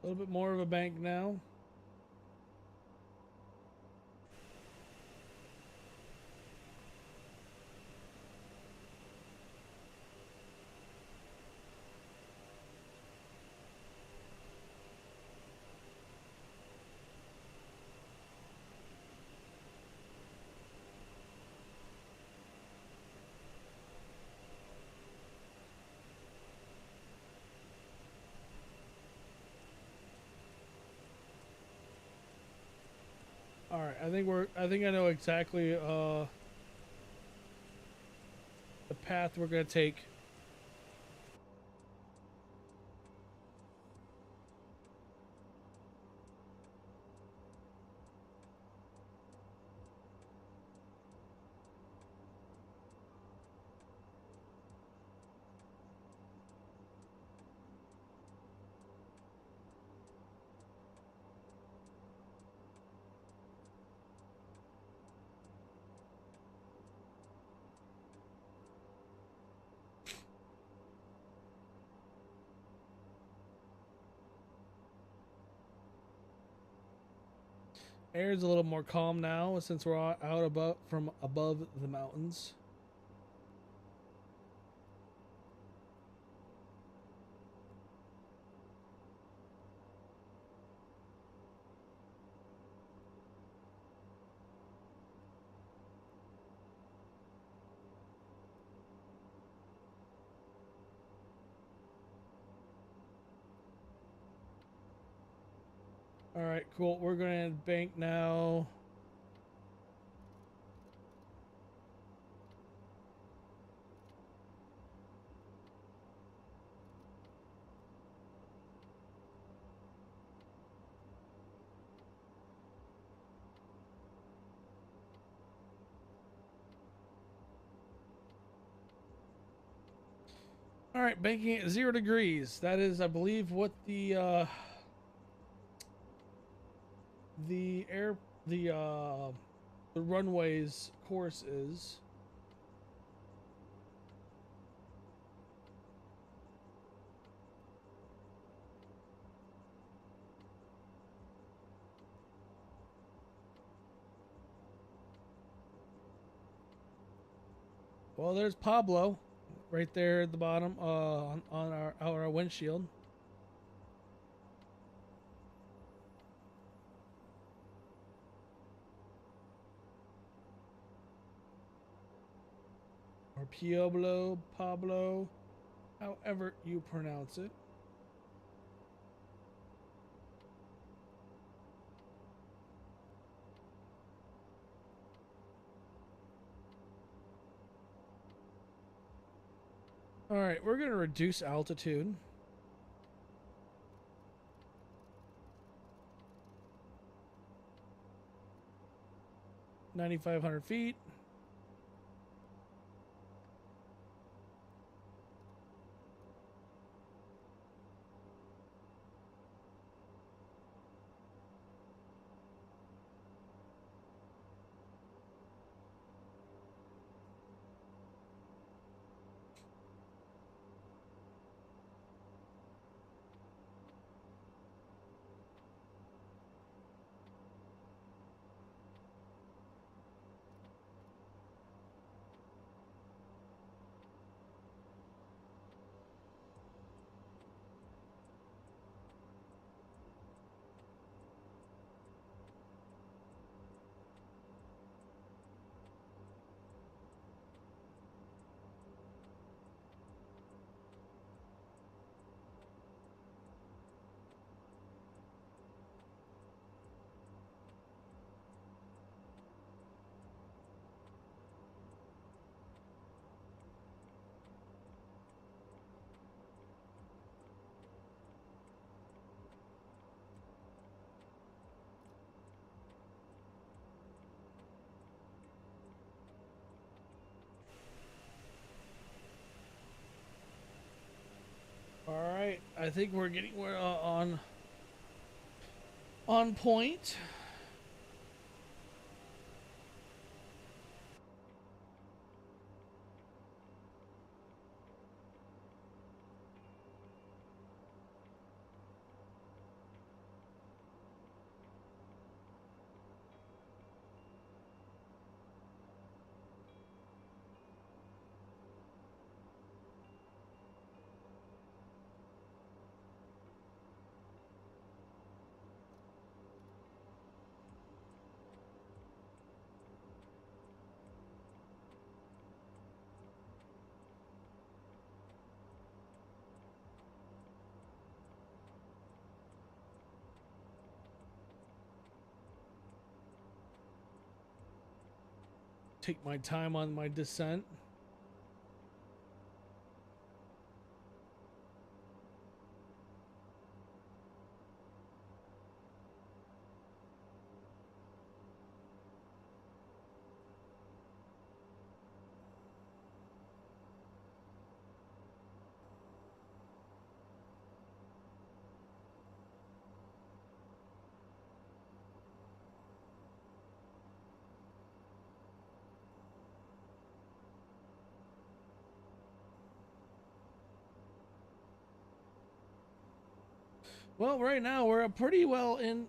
Speaker 1: A little bit more of a bank now. All right, I think I know exactly the path we're gonna take. Air's a little more calm now since we're out above from above the mountains. All right, cool. We're going to bank now. All right, banking at 0 degrees. That is, I believe, what the air the runway's course is. Well, there's Pablo, right there at the bottom, on our windshield. Or Pablo, however you pronounce it. All right, we're going to reduce altitude. $9,500 feet. All right, I think we're on point. Take my time on my descent. Well, right now we're pretty well in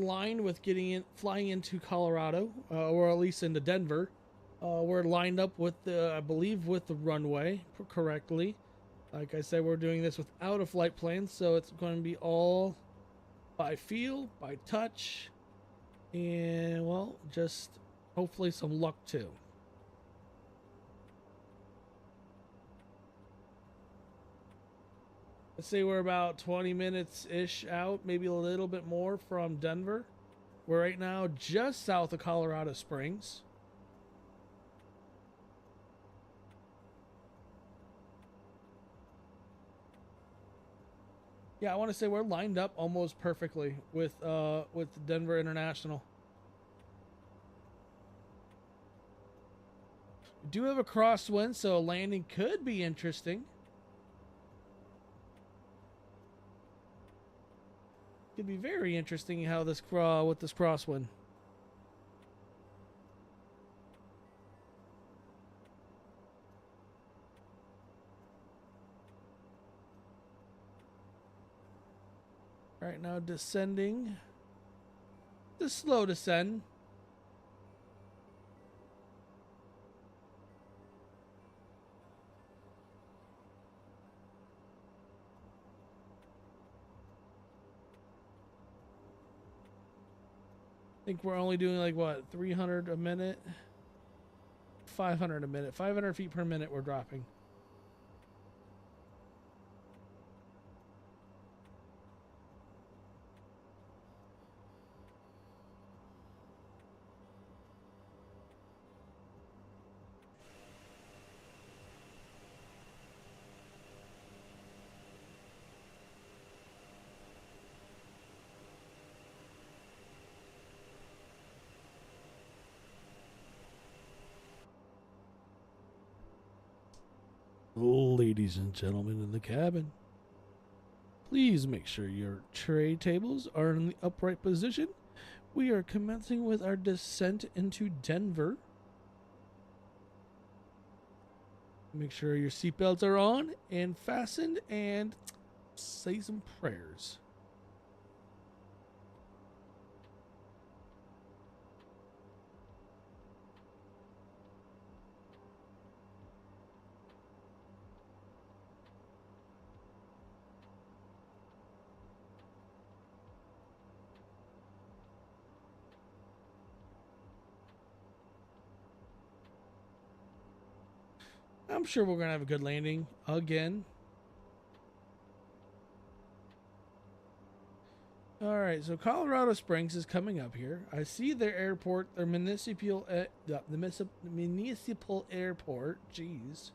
Speaker 1: line with flying into Colorado, or at least into Denver. We're lined up with I believe, with the runway correctly. Like I said, we're doing this without a flight plan, so it's going to be all by feel, by touch, and well, just hopefully some luck too. Let's say we're about 20 minutes ish out, maybe a little bit more from Denver. We're right now just south of Colorado Springs. Yeah, I want to say we're lined up almost perfectly with Denver International. We do have a crosswind, so a landing could be interesting. Could be very interesting how this with this crosswind. Right now descending. The slow descend. I think we're only doing like what, 300 a minute? 500 a minute. 500 feet per minute we're dropping. Ladies and gentlemen in the cabin, please make sure your tray tables are in the upright position. We are commencing with our descent into Denver. Make sure your seatbelts are on and fastened, and say some prayers. I'm sure we're going to have a good landing again. All right, so Colorado Springs is coming up here. I see their airport, their municipal, municipal airport. Jeez.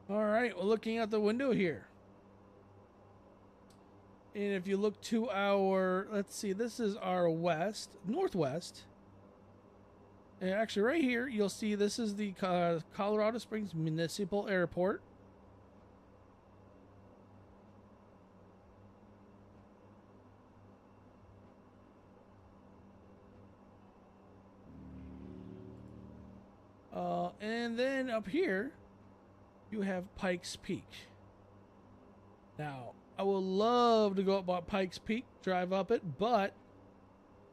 Speaker 1: All right, we're looking out the window here. And if you look to our, let's see, this is our northwest. And actually, right here, you'll see this is the Colorado Springs Municipal Airport. And then up here, you have Pikes Peak. Now, I would love to go up Pikes Peak, drive up it, but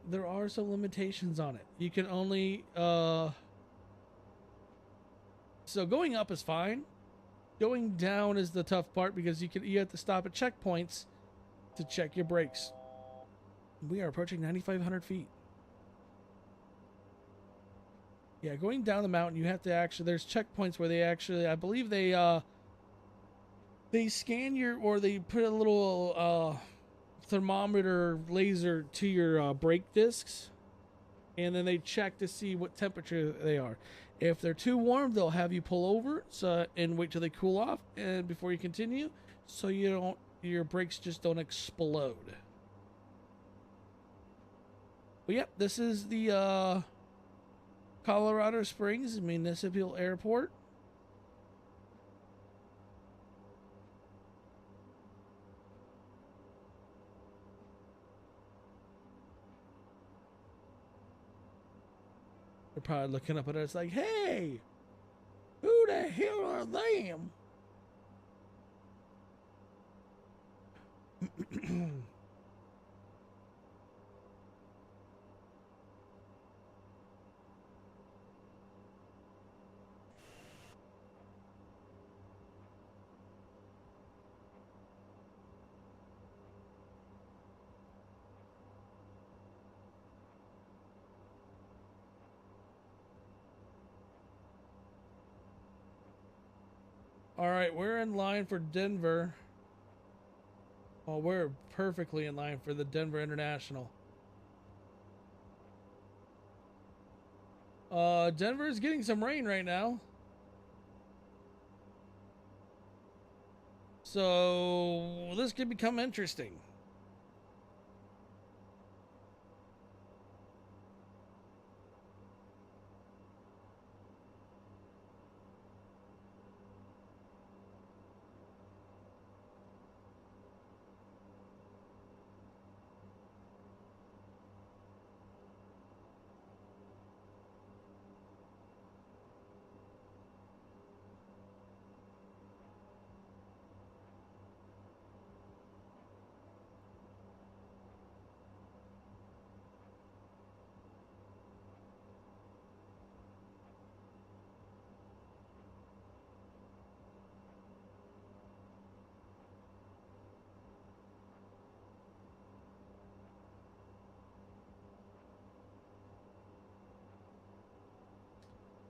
Speaker 1: there are some limitations on it. You can only, so going up is fine. Going down is the tough part because you have to stop at checkpoints to check your brakes. We are approaching 9,500 feet. Yeah, going down the mountain, you have to actually, there's checkpoints where they actually, I believe they scan your, or they put a little thermometer laser to your brake discs, and then they check to see what temperature they are. If they're too warm, they'll have you pull over and wait till they cool off and before you continue, so your brakes just don't explode. But yep, this is the Colorado Springs Municipal Airport. They're probably looking up at us like, hey, who the hell are them? All right, we're in line for Denver. Oh, we're perfectly in line for the Denver International. Denver is getting some rain right now. So this could become interesting.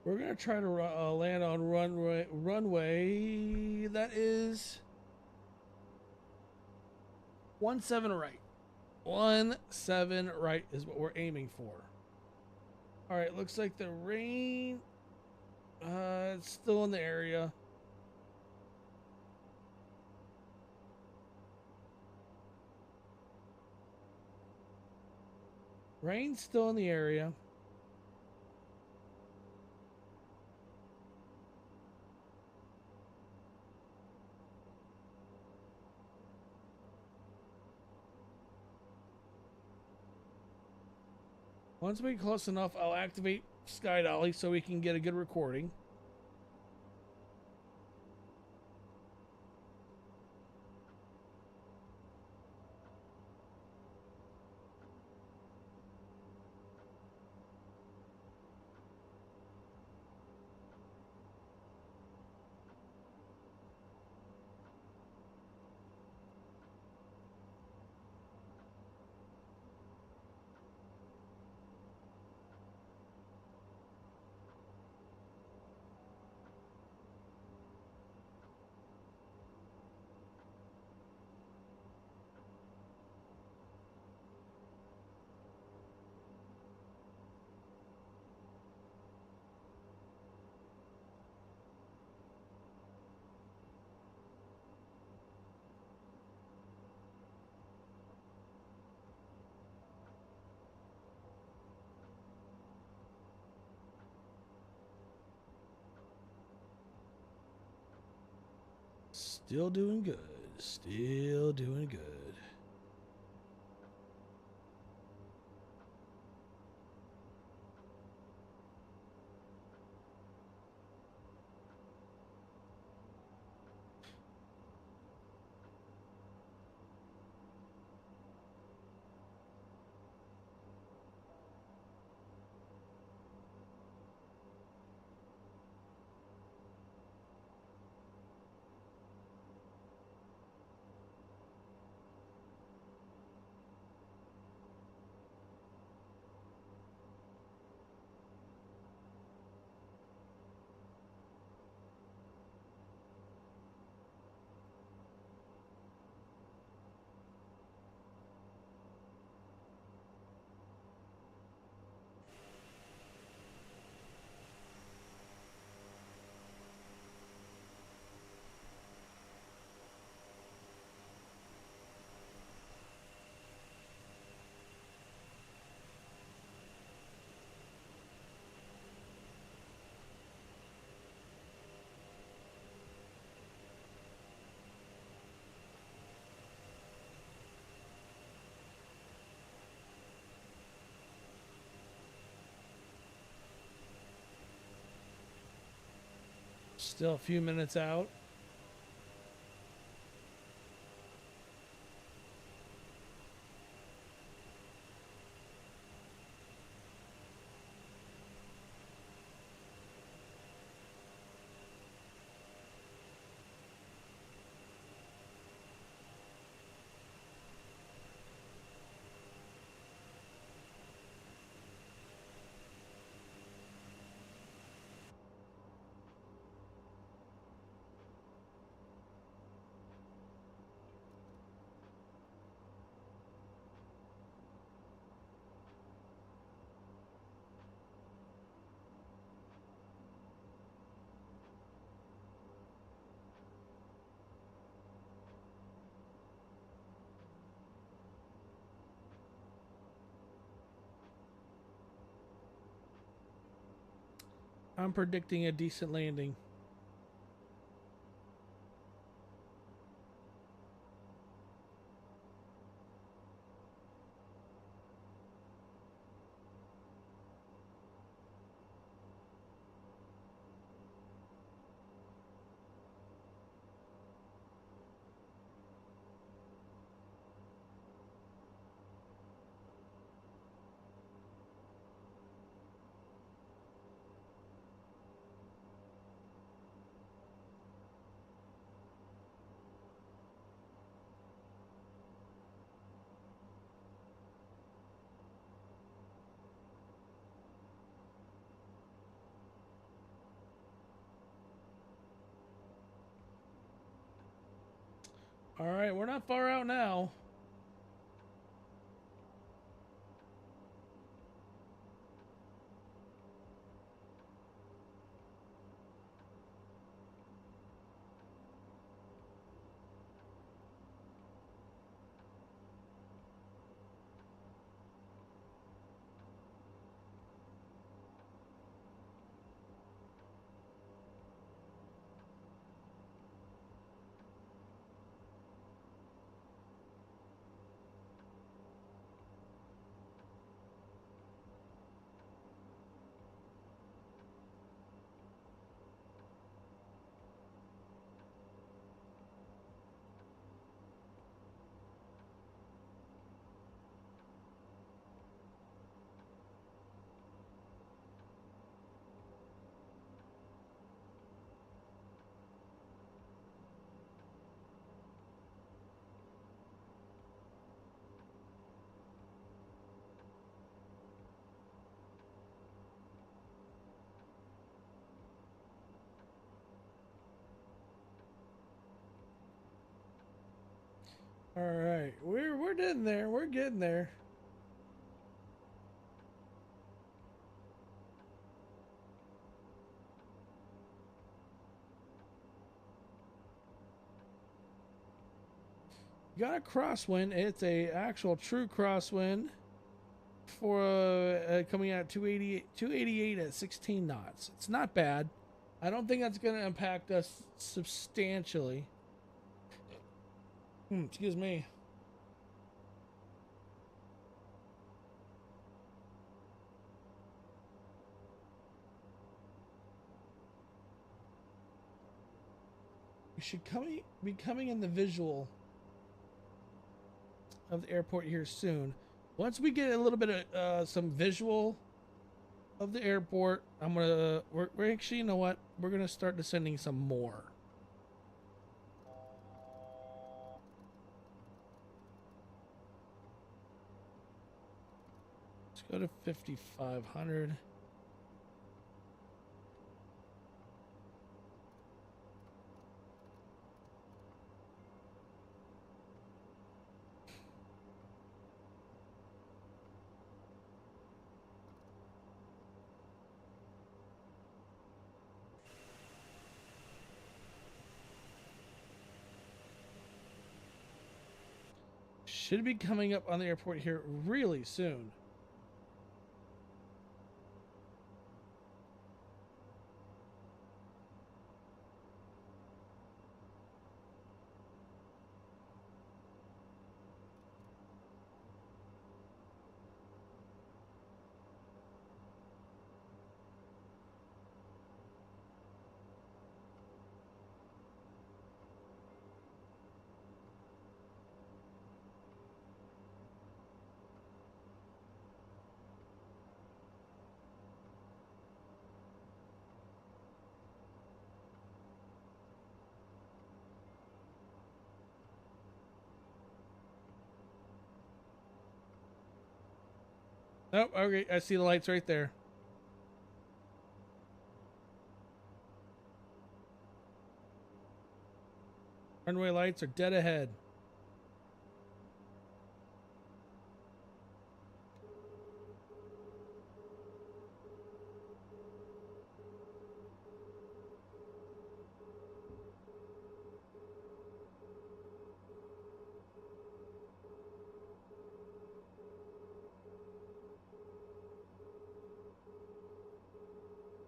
Speaker 1: We're gonna try to land on runway that is 17 right. 17 right is what we're aiming for. All right, looks like the rain it's still in the area. Rain's still in the area. Once we get close enough, I'll activate Sky Dolly so we can get a good recording. Still doing good. Still doing good. Still a few minutes out. I'm predicting a decent landing. All right, we're not far out now. All right, we're getting there. We're getting there. Got a crosswind. It's a actual true crosswind for coming out 288 at 16 knots. It's not bad. I don't think that's going to impact us substantially. Excuse me. We should be coming in the visual of the airport here soon. Once we get a little bit of some visual of the airport, we're actually, you know what? We're gonna start descending some more. Let's go to 5,500. Should be coming up on the airport here really soon. Oh, okay. I see the lights right there. Runway lights are dead ahead.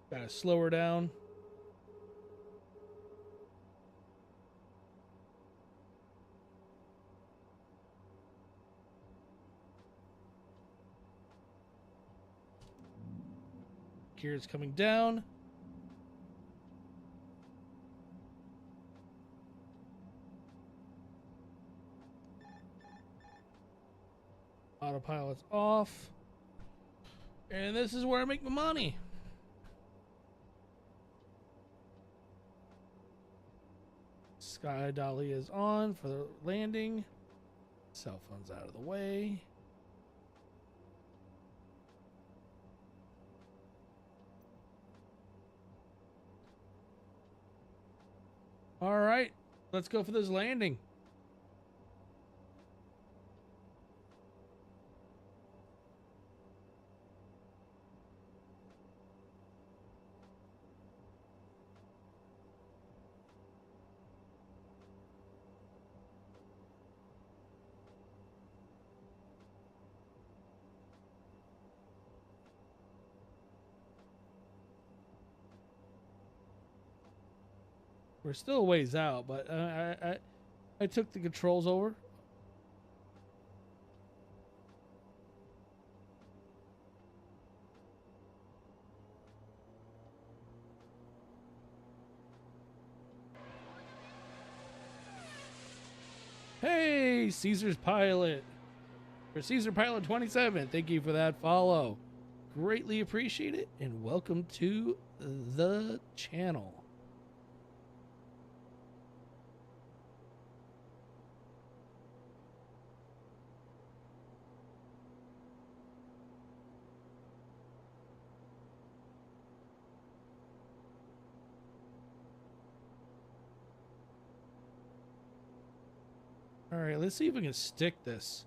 Speaker 1: Gotta slow her down. Gears coming down. Autopilot's off. And this is where I make my money. Sky dolly is on for the landing. Cell phone's out of the way. All right, let's go for this landing. We're still a ways out, but I took the controls over. Hey, Caesar's Pilot. For Caesar Pilot 27, thank you for that follow. Greatly appreciate it, and welcome to the channel. All right, let's see if we can stick this.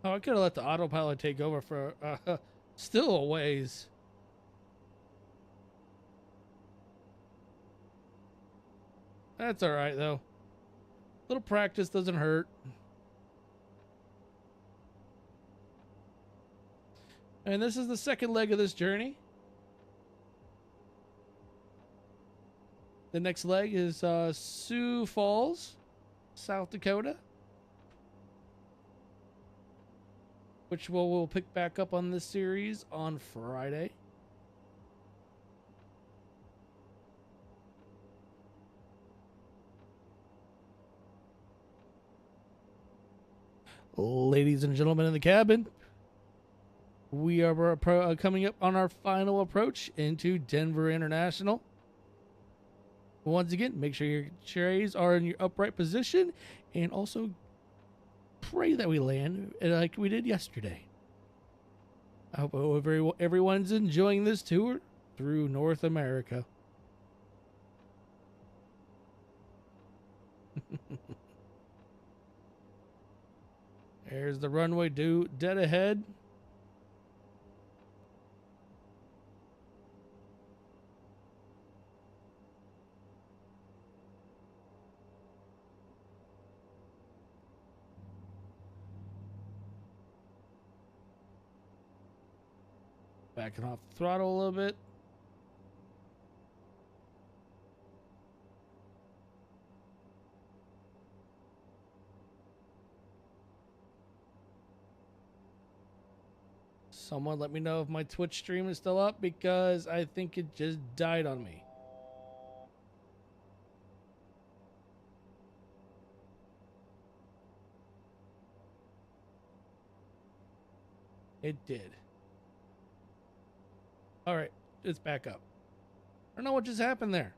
Speaker 1: Oh, I could have let the autopilot take over for still a ways. That's all right though. Little practice doesn't hurt. And this is the second leg of this journey. The next leg is Sioux Falls, South Dakota, which we'll pick back up on this series on Friday. Ladies and gentlemen in the cabin, we are coming up on our final approach into Denver International. Once again, make sure your trays are in your upright position, and also pray that we land like we did yesterday. I hope everyone's enjoying this tour through North America. There's the runway dead ahead. Backing off the throttle a little bit. Someone let me know if my Twitch stream is still up, because I think it just died on me. It did. All right, it's back up. I don't know what just happened there.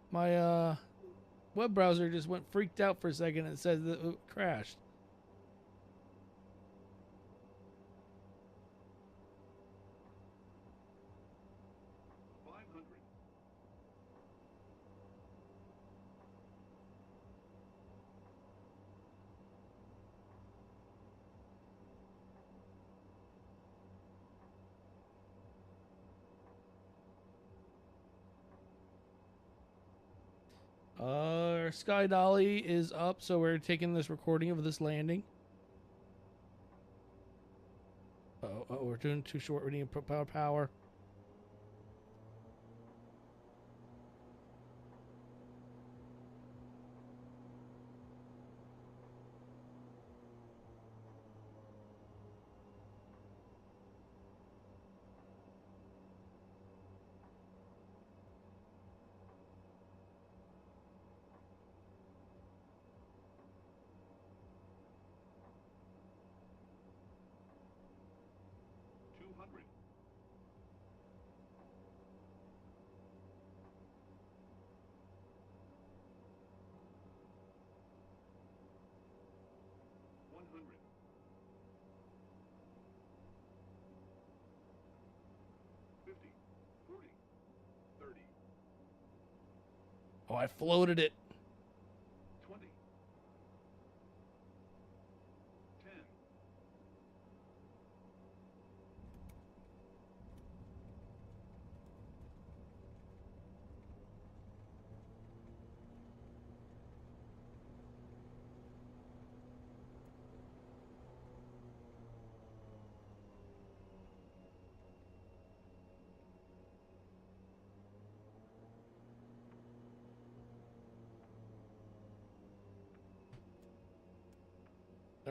Speaker 1: My web browser just went freaked out for a second and said that it crashed. Our Sky Dolly is up, so we're taking this recording of this landing. We're doing too short. We need power. Oh, I floated it.
Speaker 2: 20. 10.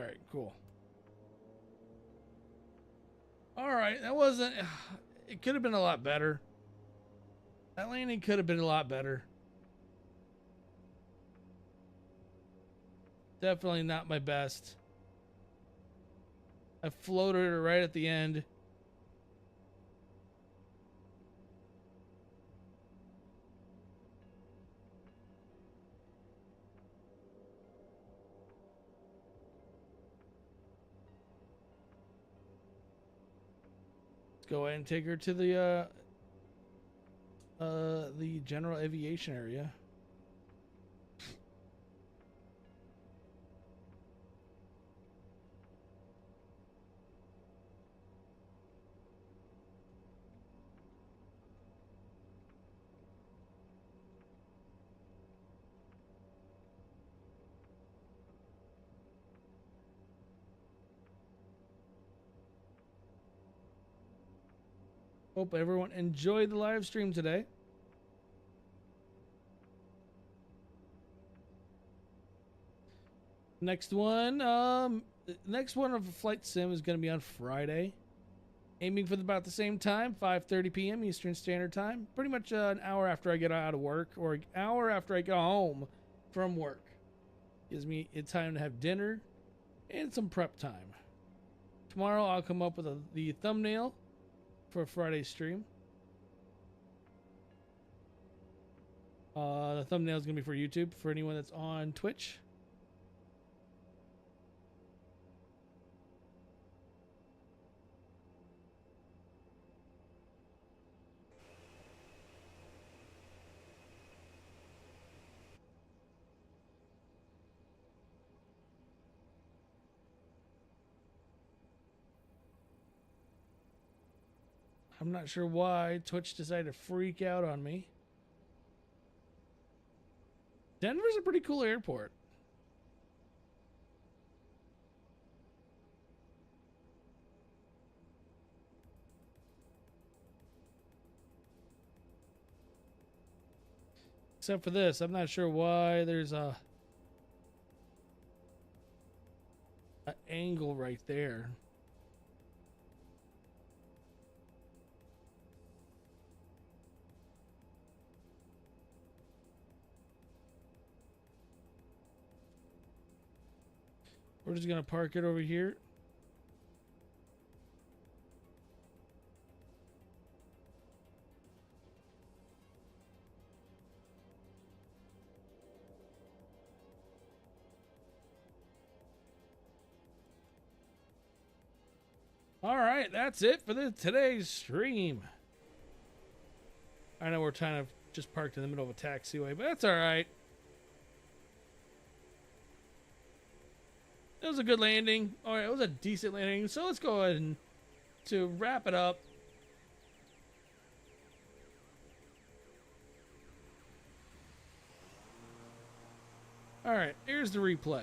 Speaker 1: All right, cool. All right, that wasn't. It could have been a lot better. That landing could have been a lot better. Definitely not my best. I floated her right at the end. Let's go ahead and take her to the general aviation area. Hope everyone enjoyed the live stream today. Next one of Flight Sim is going to be on Friday. Aiming for about the same time, 5:30 p.m. Eastern Standard Time. Pretty much an hour after I get out of work, or an hour after I go home from work. Gives me time to have dinner and some prep time. Tomorrow I'll come up with the thumbnail for Friday's stream. The thumbnail is going to be for YouTube for anyone that's on Twitch. I'm not sure why Twitch decided to freak out on me. Denver's a pretty cool airport. Except for this, I'm not sure why there's an angle right there. We're just gonna park it over here. All right, that's it for today's stream. I know we're kind of just parked in the middle of a taxiway, but that's all right. It was a good landing. All right, it was a decent landing. So let's go ahead and to wrap it up. All right, here's the replay.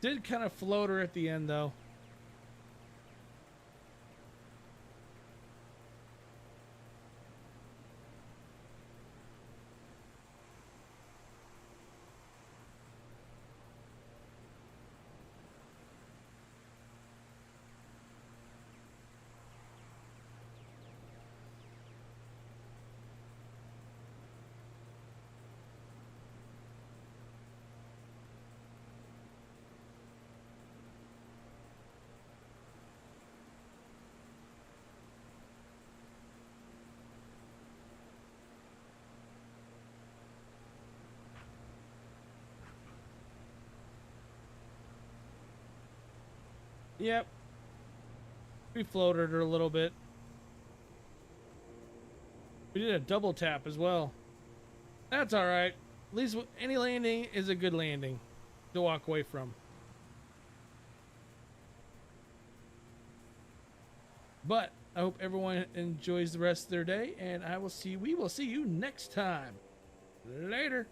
Speaker 1: Did kind of float her at the end, though. Yep. We floated her a little bit. We did a double tap as well. That's all right. At least any landing is a good landing to walk away from. But I hope everyone enjoys the rest of their day, and we will see you next time. Later.